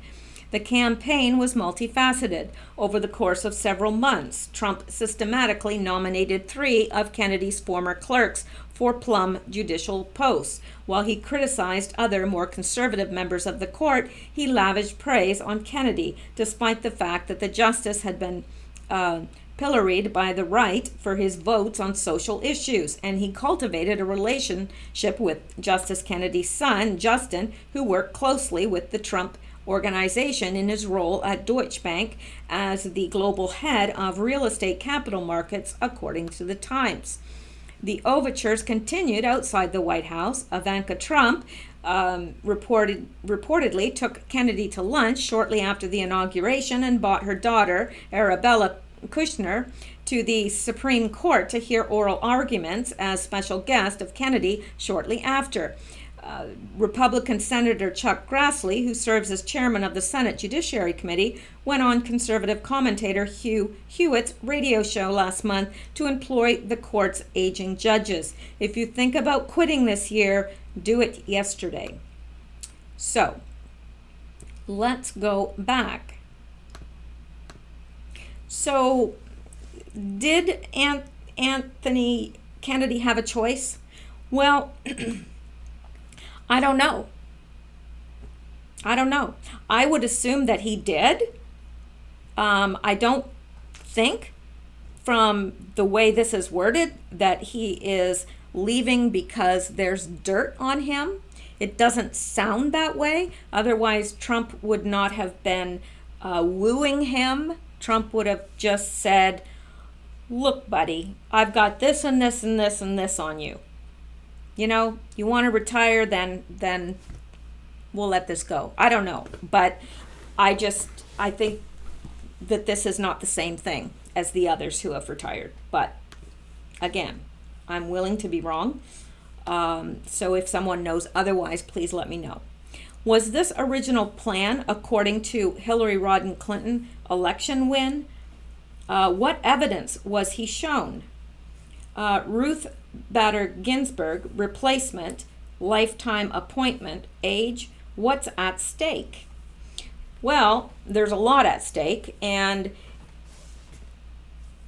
The campaign was multifaceted. Over the course of several months, Trump systematically nominated 3 of Kennedy's former clerks for plum judicial posts. While he criticized other, more conservative members of the court, he lavished praise on Kennedy, despite the fact that the justice had been pilloried by the right for his votes on social issues, and he cultivated a relationship with Justice Kennedy's son, Justin, who worked closely with the Trump organization in his role at Deutsche Bank as the global head of real estate capital markets, according to the Times. The overtures continued outside the White House. Ivanka Trump reportedly took Kennedy to lunch shortly after the inauguration and brought her daughter, Arabella Kushner, to the Supreme Court to hear oral arguments as special guest of Kennedy shortly after. Republican Senator Chuck Grassley, who serves as chairman of the Senate Judiciary Committee, went on conservative commentator Hugh Hewitt's radio show last month to implore the court's aging judges. If you think about quitting this year, do it yesterday. So, let's go back. So, did Anthony Kennedy have a choice? Well, I don't know. I would assume that he did. I don't think, from the way this is worded, that he is leaving because there's dirt on him. It doesn't sound that way. Otherwise, Trump would not have been wooing him. Trump would have just said, look, buddy, I've got this and this and this and this on you. You know, you want to retire, then we'll let this go. I don't know. But I think that this is not the same thing as the others who have retired. But again, I'm willing to be wrong. So if someone knows otherwise, please let me know. Was this original plan according to Hillary Rodham Clinton election win? What evidence was he shown? Ruth Bader Ginsburg, replacement, lifetime appointment, age, what's at stake? Well, there's a lot at stake, and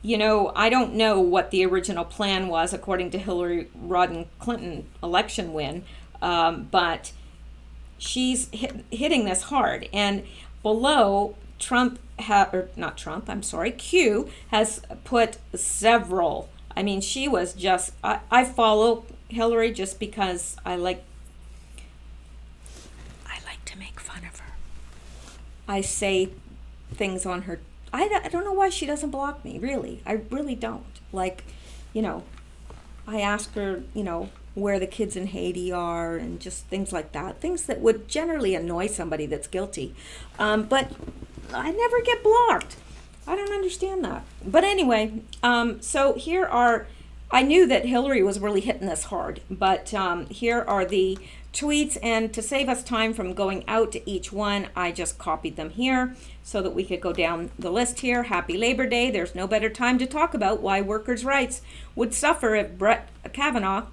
I don't know what the original plan was according to Hillary Rodham Clinton election win, but she's hitting this hard. And below, Q has put several. I mean, she was just, I follow Hillary just because I like to make fun of her. I say things on I don't know why she doesn't block me, really. I really don't. Like, you know, I ask her, where the kids in Haiti are and just things like that. Things that would generally annoy somebody that's guilty. But I never get blocked. I don't understand that. But anyway, so here are, I knew that Hillary was really hitting this hard, but here are the tweets, and to save us time from going out to each one, I just copied them here so that we could go down the list here. Happy Labor Day. There's no better time to talk about why workers' rights would suffer if Brett Kavanaugh,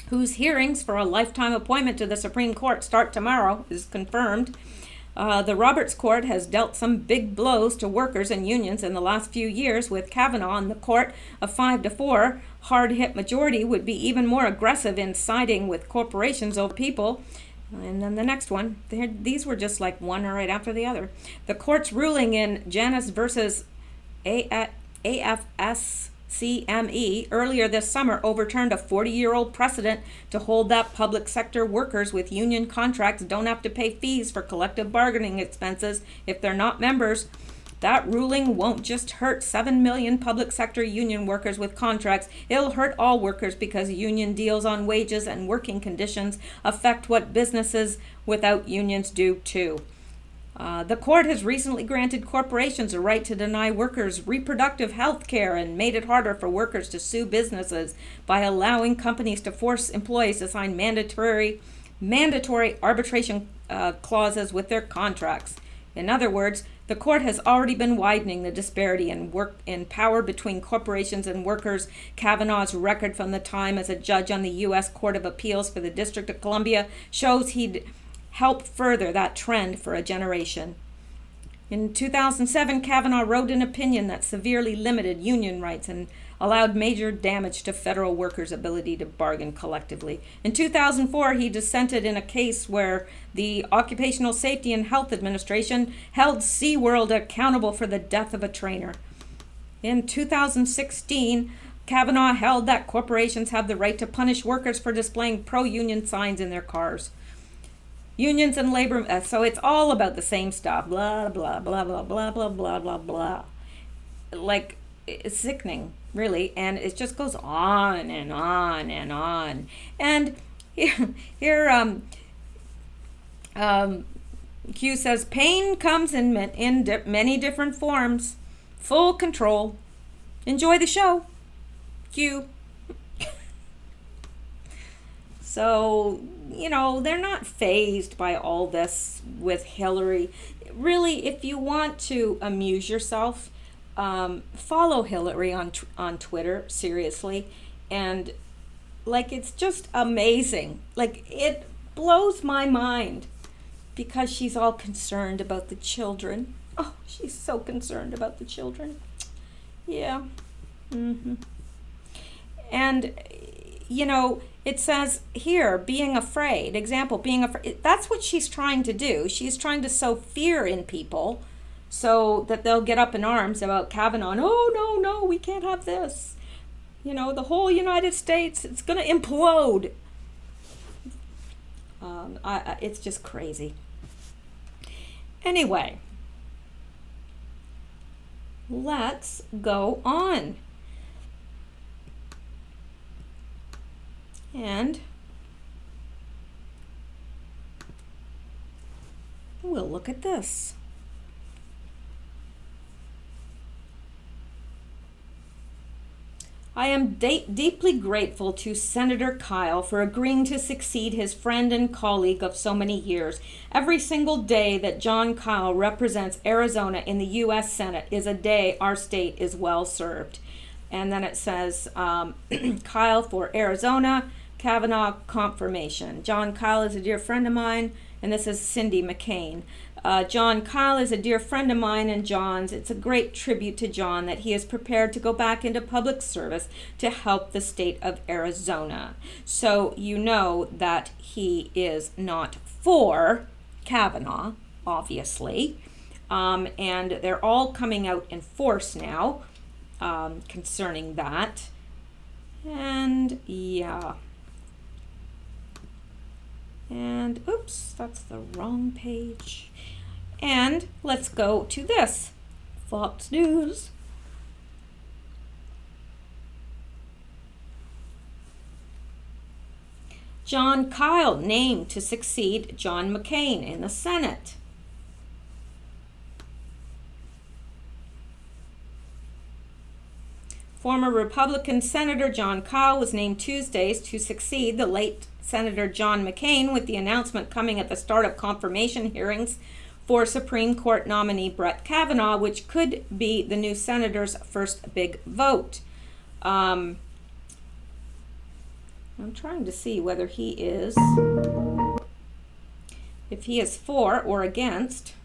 whose hearings for a lifetime appointment to the Supreme Court start tomorrow, is confirmed. The Roberts Court has dealt some big blows to workers and unions in the last few years. With Kavanaugh on the court, a 5-4 hard-hit majority would be even more aggressive in siding with corporations over people. And then the next one, these were just like one right after the other. The court's ruling in Janus versus AFSCME earlier this summer overturned a 40-year-old precedent to hold that public sector workers with union contracts don't have to pay fees for collective bargaining expenses if they're not members. That ruling won't just hurt 7 million public sector union workers with contracts. It'll hurt all workers because union deals on wages and working conditions affect what businesses without unions do too. The court has recently granted corporations a right to deny workers reproductive health care and made it harder for workers to sue businesses by allowing companies to force employees to sign mandatory arbitration clauses with their contracts. In other words, the court has already been widening the disparity in power between corporations and workers. Kavanaugh's record from the time as a judge on the U.S. Court of Appeals for the District of Columbia shows he'd help further that trend for a generation. In 2007, Kavanaugh wrote an opinion that severely limited union rights and allowed major damage to federal workers' ability to bargain collectively. In 2004, he dissented in a case where the Occupational Safety and Health Administration held SeaWorld accountable for the death of a trainer. In 2016, Kavanaugh held that corporations have the right to punish workers for displaying pro-union signs in their cars. Unions and labor, so it's all about the same stuff. Blah, blah, blah, blah, blah, blah, blah, blah, blah. Like, it's sickening, really. And it just goes on and on and on. And here Q says, pain comes in many different forms. Full control. Enjoy the show. Q. So, they're not fazed by all this with Hillary. Really, if you want to amuse yourself, follow Hillary on Twitter, seriously. And, it's just amazing. It blows my mind because she's all concerned about the children. Oh, she's so concerned about the children. Yeah. Mm-hmm. And, it says here, being afraid. Example, being afraid. That's what she's trying to do. She's trying to sow fear in people so that they'll get up in arms about Kavanaugh. Oh, no, we can't have this. The whole United States, it's going to implode. It's just crazy. Anyway, let's go on. And we'll look at this. I am deeply grateful to Senator Kyle for agreeing to succeed his friend and colleague of so many years. Every single day that John Kyle represents Arizona in the U.S. Senate is a day our state is well served. And then it says, Kyle for Arizona, Kavanaugh confirmation. John Kyle is a dear friend of mine, and this is Cindy McCain. John Kyle is a dear friend of mine and John's. It's a great tribute to John that he is prepared to go back into public service to help the state of Arizona. So you know that he is not for Kavanaugh, obviously. And they're all coming out in force now concerning that. And yeah. And oops, that's the wrong page. And let's go to this. Fox News. Jon Kyl named to succeed John McCain in the Senate. Former Republican Senator Jon Kyl was named Tuesday to succeed the late Senator John McCain, with the announcement coming at the start of confirmation hearings for Supreme Court nominee Brett Kavanaugh, which could be the new senator's first big vote. I'm trying to see whether he is, if he is for or against.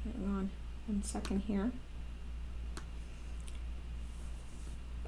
Hang on 1 second here.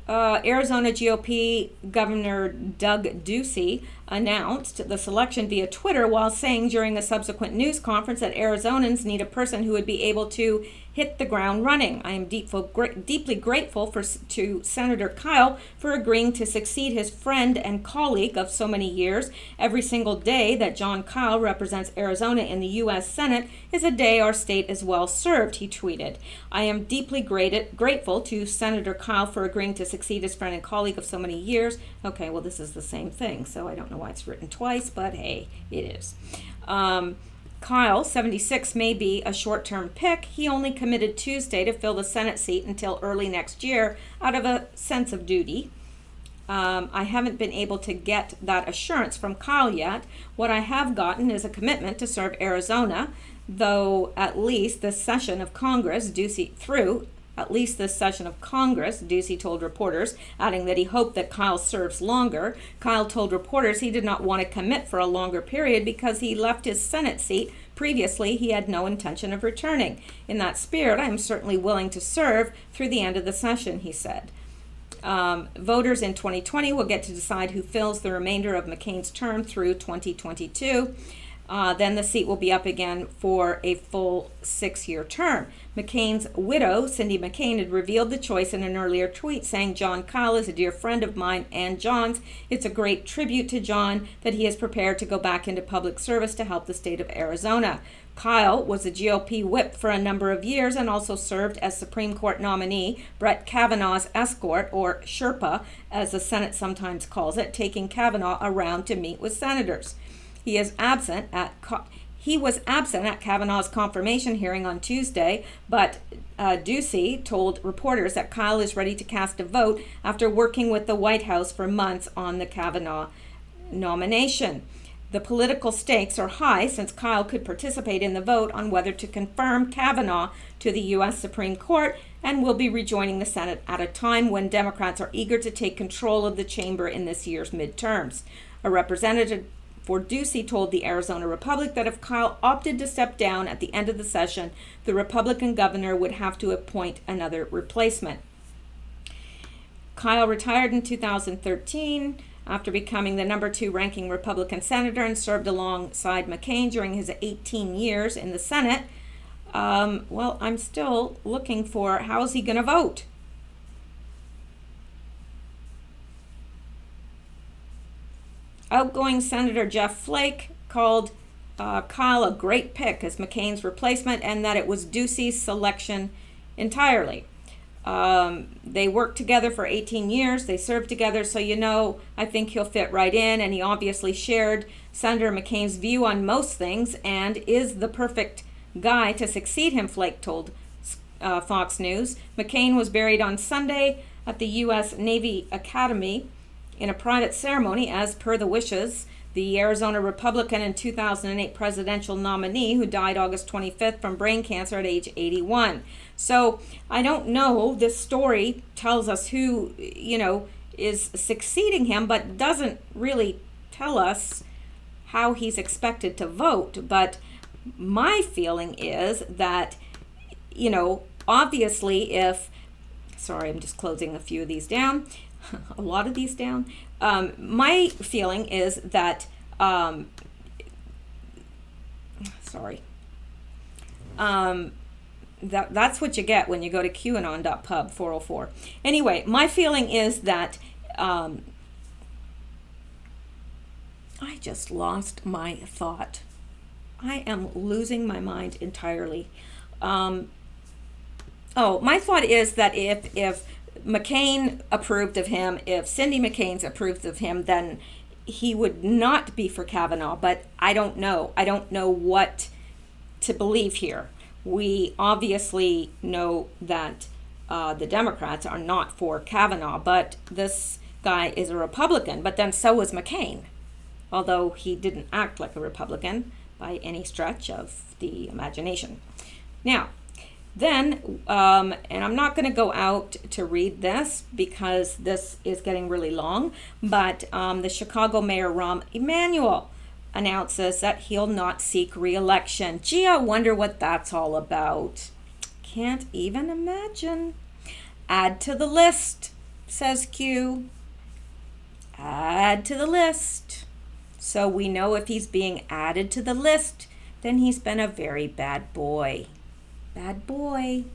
Arizona GOP Governor Doug Ducey announced the selection via Twitter while saying during a subsequent news conference that Arizonans need a person who would be able to hit the ground running. I am deeply grateful to Senator Kyl for agreeing to succeed his friend and colleague of so many years. Every single day that Jon Kyl represents Arizona in the U.S. Senate is a day our state is well served, he tweeted. I am deeply grateful to Senator Kyl for agreeing to succeed his friend and colleague of so many years. Okay, well, this is the same thing, so I don't know why it's written twice, but hey, it is. Kyl, 76, may be a short-term pick. He only committed Tuesday to fill the Senate seat until early next year out of a sense of duty. I haven't been able to get that assurance from Kyl yet. What I have gotten is a commitment to serve Arizona, though at least this session of Congress, Ducey told reporters, adding that he hoped that Kyl serves longer. Kyl told reporters he did not want to commit for a longer period because he left his Senate seat previously. He had no intention of returning. In that spirit, I am certainly willing to serve through the end of the session, he said. Voters in 2020 will get to decide who fills the remainder of McCain's term through 2022. Then the seat will be up again for a full 6-year term. McCain's widow, Cindy McCain, had revealed the choice in an earlier tweet, saying, Jon Kyl is a dear friend of mine and John's. It's a great tribute to John that he is prepared to go back into public service to help the state of Arizona. Kyl was a GOP whip for a number of years and also served as Supreme Court nominee Brett Kavanaugh's escort, or Sherpa, as the Senate sometimes calls it, taking Kavanaugh around to meet with senators. He was absent at Kavanaugh's confirmation hearing on Tuesday, but Ducey told reporters that Kyl is ready to cast a vote after working with the White House for months on the Kavanaugh nomination. The political stakes are high since Kyl could participate in the vote on whether to confirm Kavanaugh to the U.S. Supreme Court and will be rejoining the Senate at a time when Democrats are eager to take control of the chamber in this year's midterms. A representative for Ducey told the Arizona Republic that if Kyl opted to step down at the end of the session, the Republican governor would have to appoint another replacement. Kyl retired in 2013 after becoming the number 2 ranking Republican senator and served alongside McCain during his 18 years in the Senate. Well, I'm still looking for how's he going to vote. Outgoing Senator Jeff Flake called Kyl a great pick as McCain's replacement and that it was Ducey's selection entirely. They worked together for 18 years. They served together, so I think he'll fit right in, and he obviously shared Senator McCain's view on most things and is the perfect guy to succeed him, Flake told Fox News. McCain was buried on Sunday at the U.S. Navy Academy in a private ceremony, as per the wishes. The Arizona Republican and 2008 presidential nominee, who died August 25th from brain cancer at age 81. So I don't know. This story tells us who, is succeeding him, but doesn't really tell us how he's expected to vote. But my feeling is that, obviously sorry, I'm just closing a few of these down. A lot of these down. My feeling is that, that's what you get when you go to QAnon.pub 404. Anyway, my feeling is that I just lost my thought. I am losing my mind entirely. Oh, my thought is that if McCain approved of him, if Cindy McCain's approved of him, then he would not be for Kavanaugh. But I don't know. I don't know what to believe here. We obviously know that the Democrats are not for Kavanaugh, but this guy is a Republican. But then so was McCain, although he didn't act like a Republican by any stretch of the imagination. Now, then, and I'm not going to go out to read this because this is getting really long, but the Chicago Mayor Rahm Emanuel announces that he'll not seek re-election. Gee, I wonder what that's all about. Can't even imagine. Add to the list, says Q. Add to the list. So we know if he's being added to the list, then he's been a very bad boy. Bad boy.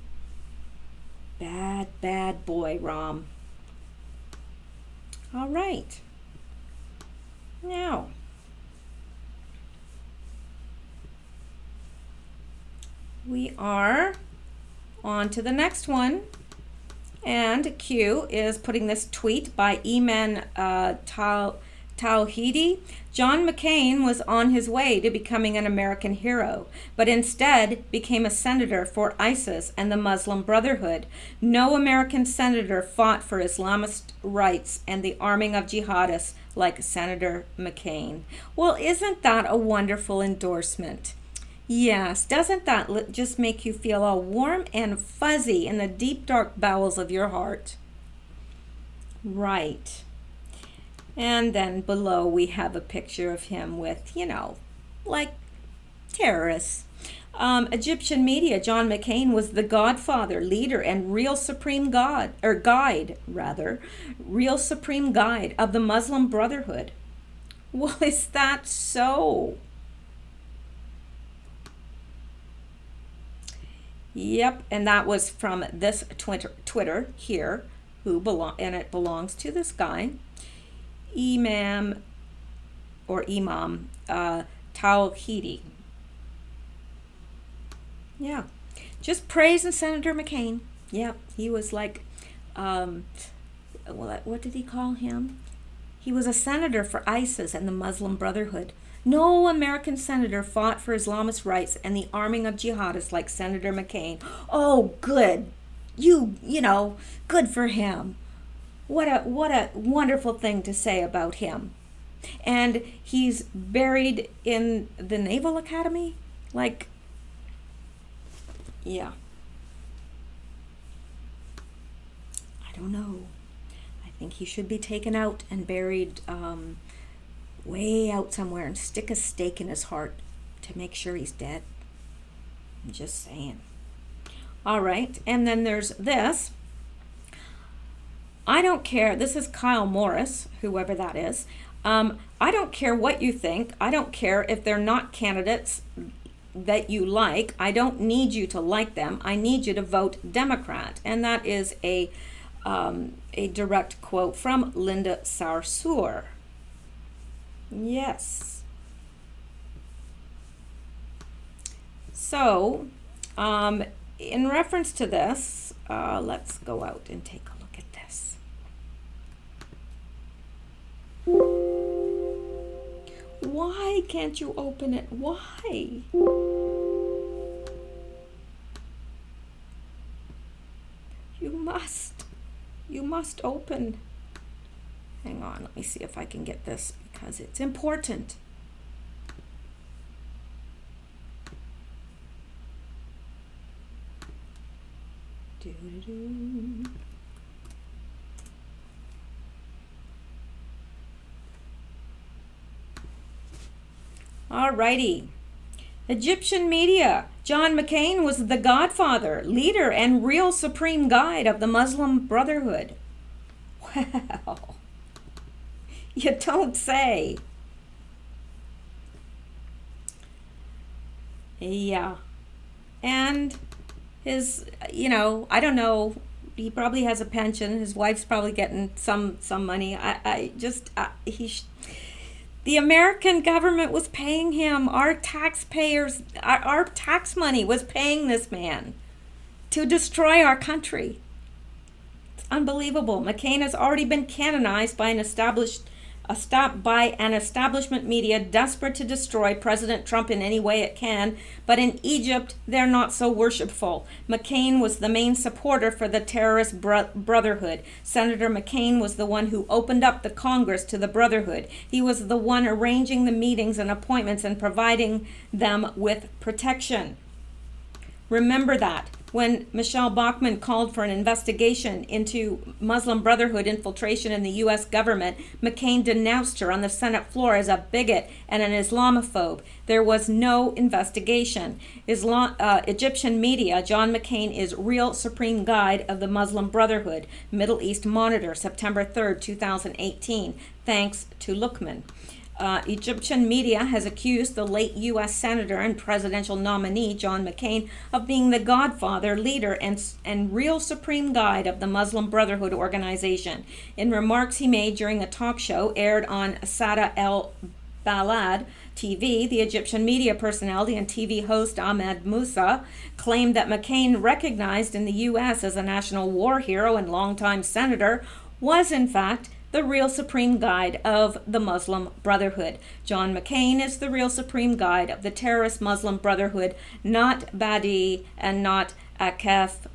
Bad boy, Rahm. All right. Now, we are on to the next one. And Q is putting this tweet by Eman Tawhidi. John McCain was on his way to becoming an American hero, but instead became a senator for ISIS and the Muslim Brotherhood. No American senator fought for Islamist rights and the arming of jihadists like Senator McCain. Well, isn't that a wonderful endorsement? Yes, doesn't that just make you feel all warm and fuzzy in the deep, dark bowels of your heart? Right. And then below we have a picture of him with, like terrorists. Egyptian media, John McCain was the godfather, leader, and real supreme guide of the Muslim Brotherhood. Well, is that so? Yep, and that was from this Twitter here, and it belongs to this guy, Imam Tawhidi. Yeah, just praising Senator McCain. Yep, he was like, what did he call him? He was a senator for ISIS and the Muslim Brotherhood. No American senator fought for Islamist rights and the arming of jihadists like Senator McCain. Oh, good. Good for him. What a wonderful thing to say about him. And he's buried in the Naval Academy? Yeah. I don't know. I think he should be taken out and buried way out somewhere and stick a stake in his heart to make sure he's dead. I'm just saying. All right, and then there's this. I don't care. This is Kyle Morris, whoever that is. I don't care what you think. I don't care if they're not candidates that you like. I don't need you to like them. I need you to vote Democrat. And that is a direct quote from Linda Sarsour. Yes. So, in reference to this, let's go out and take a look at this. Why can't you open it? Why? You must open. Hang on, let me see if I can get this because it's important. Doo-doo-doo. Alrighty. Egyptian media. John McCain was the godfather, leader, and real supreme guide of the Muslim Brotherhood. Well, you don't say. Yeah. And his, I don't know, he probably has a pension. His wife's probably getting some money. The American government was paying him. Our taxpayers, our tax money was paying this man. to destroy our country. It's unbelievable. McCain has already been canonized by an establishment media desperate to destroy President Trump in any way it can, but in Egypt, they're not so worshipful. McCain was the main supporter for the terrorist brotherhood. Senator McCain was the one who opened up the Congress to the brotherhood. He was the one arranging the meetings and appointments and providing them with protection. Remember that. When Michelle Bachmann called for an investigation into Muslim Brotherhood infiltration in the U.S. government, McCain denounced her on the Senate floor as a bigot and an Islamophobe. There was no investigation. Egyptian media, John McCain is real supreme guide of the Muslim Brotherhood. Middle East Monitor, September 3rd, 2018. Thanks to Luckman. Egyptian media has accused the late U.S. Senator and presidential nominee John McCain of being the godfather, leader, and real supreme guide of the Muslim Brotherhood organization. In remarks he made during a talk show aired on Sada El Balad TV, the Egyptian media personality and TV host Ahmed Musa claimed that McCain, recognized in the U.S. as a national war hero and longtime senator, was in fact the real supreme guide of the Muslim Brotherhood. John McCain is the real supreme guide of the terrorist Muslim Brotherhood, not Badi and not Akef.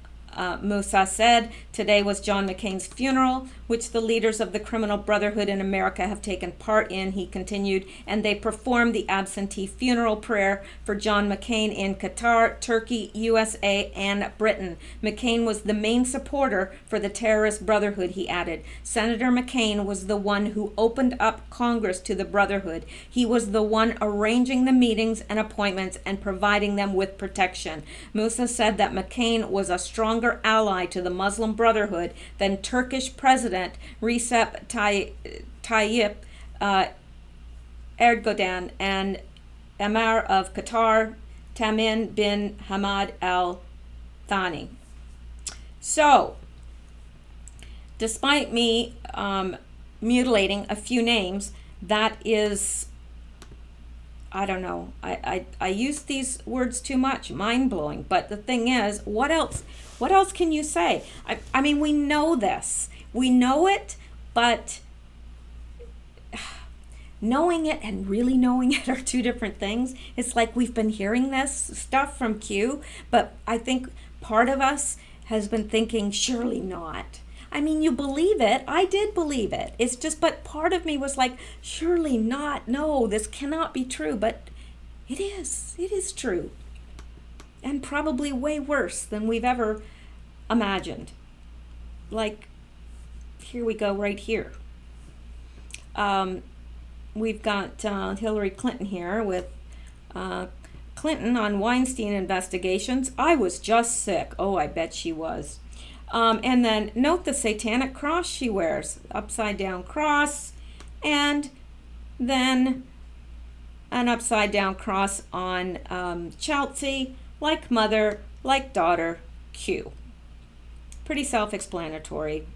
Musa said today was John McCain's funeral, which the leaders of the criminal brotherhood in America have taken part in, he continued, and they performed the absentee funeral prayer for John McCain in Qatar, Turkey, USA, and Britain. McCain was the main supporter for the terrorist brotherhood, he added. Senator McCain was the one who opened up Congress to the brotherhood. He was the one arranging the meetings and appointments and providing them with protection. Musa said that McCain was a stronger ally to the Muslim Brotherhood than Turkish President Recep Tayyip Erdogan and Emir of Qatar Tamim bin Hamad Al Thani. So, despite me mutilating a few names, that is, I don't know, I use these words too much, mind-blowing, but the thing is, what else can you say? I mean, we know this. We know it, but knowing it and really knowing it are two different things. It's like we've been hearing this stuff from Q, but I think part of us has been thinking, surely not. I mean, you believe it. I did believe it. It's just, but part of me was like, surely not. No, this cannot be true. But it is. It is true. And probably way worse than we've ever imagined. Like, here we go right here. We've got Hillary Clinton here with Clinton on Weinstein investigations. I was just sick. Oh, I bet she was. And then note the satanic cross she wears, upside down cross, and then an upside down cross on Chelsea, like mother, like daughter, Q. Pretty self-explanatory.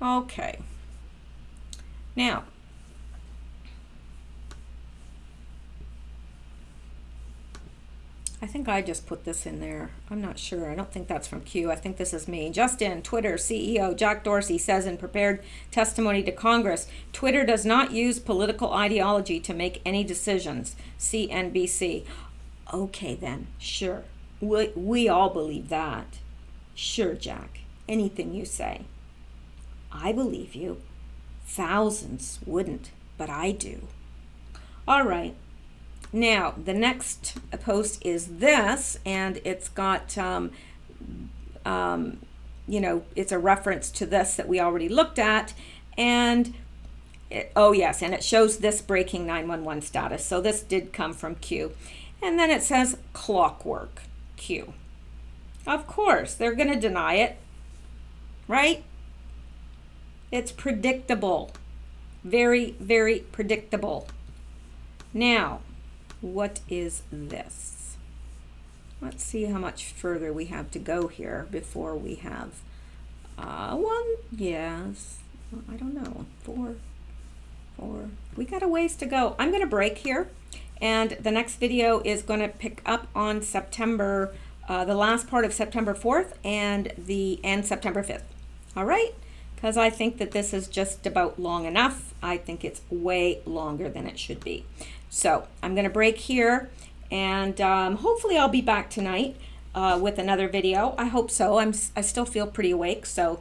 Okay. Now, I think I just put this in there. I'm not sure. I don't think that's from Q. I think this is me. Justin, Twitter CEO Jack Dorsey says in prepared testimony to Congress, Twitter does not use political ideology to make any decisions. CNBC. Okay then, sure. We all believe that. Sure, Jack. Anything you say. I believe you. Thousands wouldn't, but I do. All right. Now, the next post is this, and it's got, it's a reference to this that we already looked at, and, and it shows this breaking 911 status. So this did come from Q. And then it says clockwork, Q. Of course, they're going to deny it, right? It's predictable. Very, very predictable. Now, what is this? Let's see how much further we have to go here before we have I don't know, 4, we got a ways to go. I'm going to break here, and the next video is going to pick up on September, the last part of September 4th and September 5th. All right, because I think that this is just about long enough. I think it's way longer than it should be. So I'm going to break here, and hopefully I'll be back tonight with another video. I hope so. I still feel pretty awake, so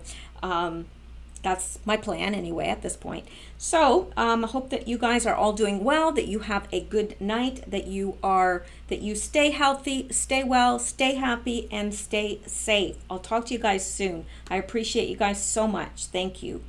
that's my plan anyway at this point. So I hope that you guys are all doing well, that you have a good night, that you stay healthy, stay well, stay happy, and stay safe. I'll talk to you guys soon. I appreciate you guys so much. Thank you.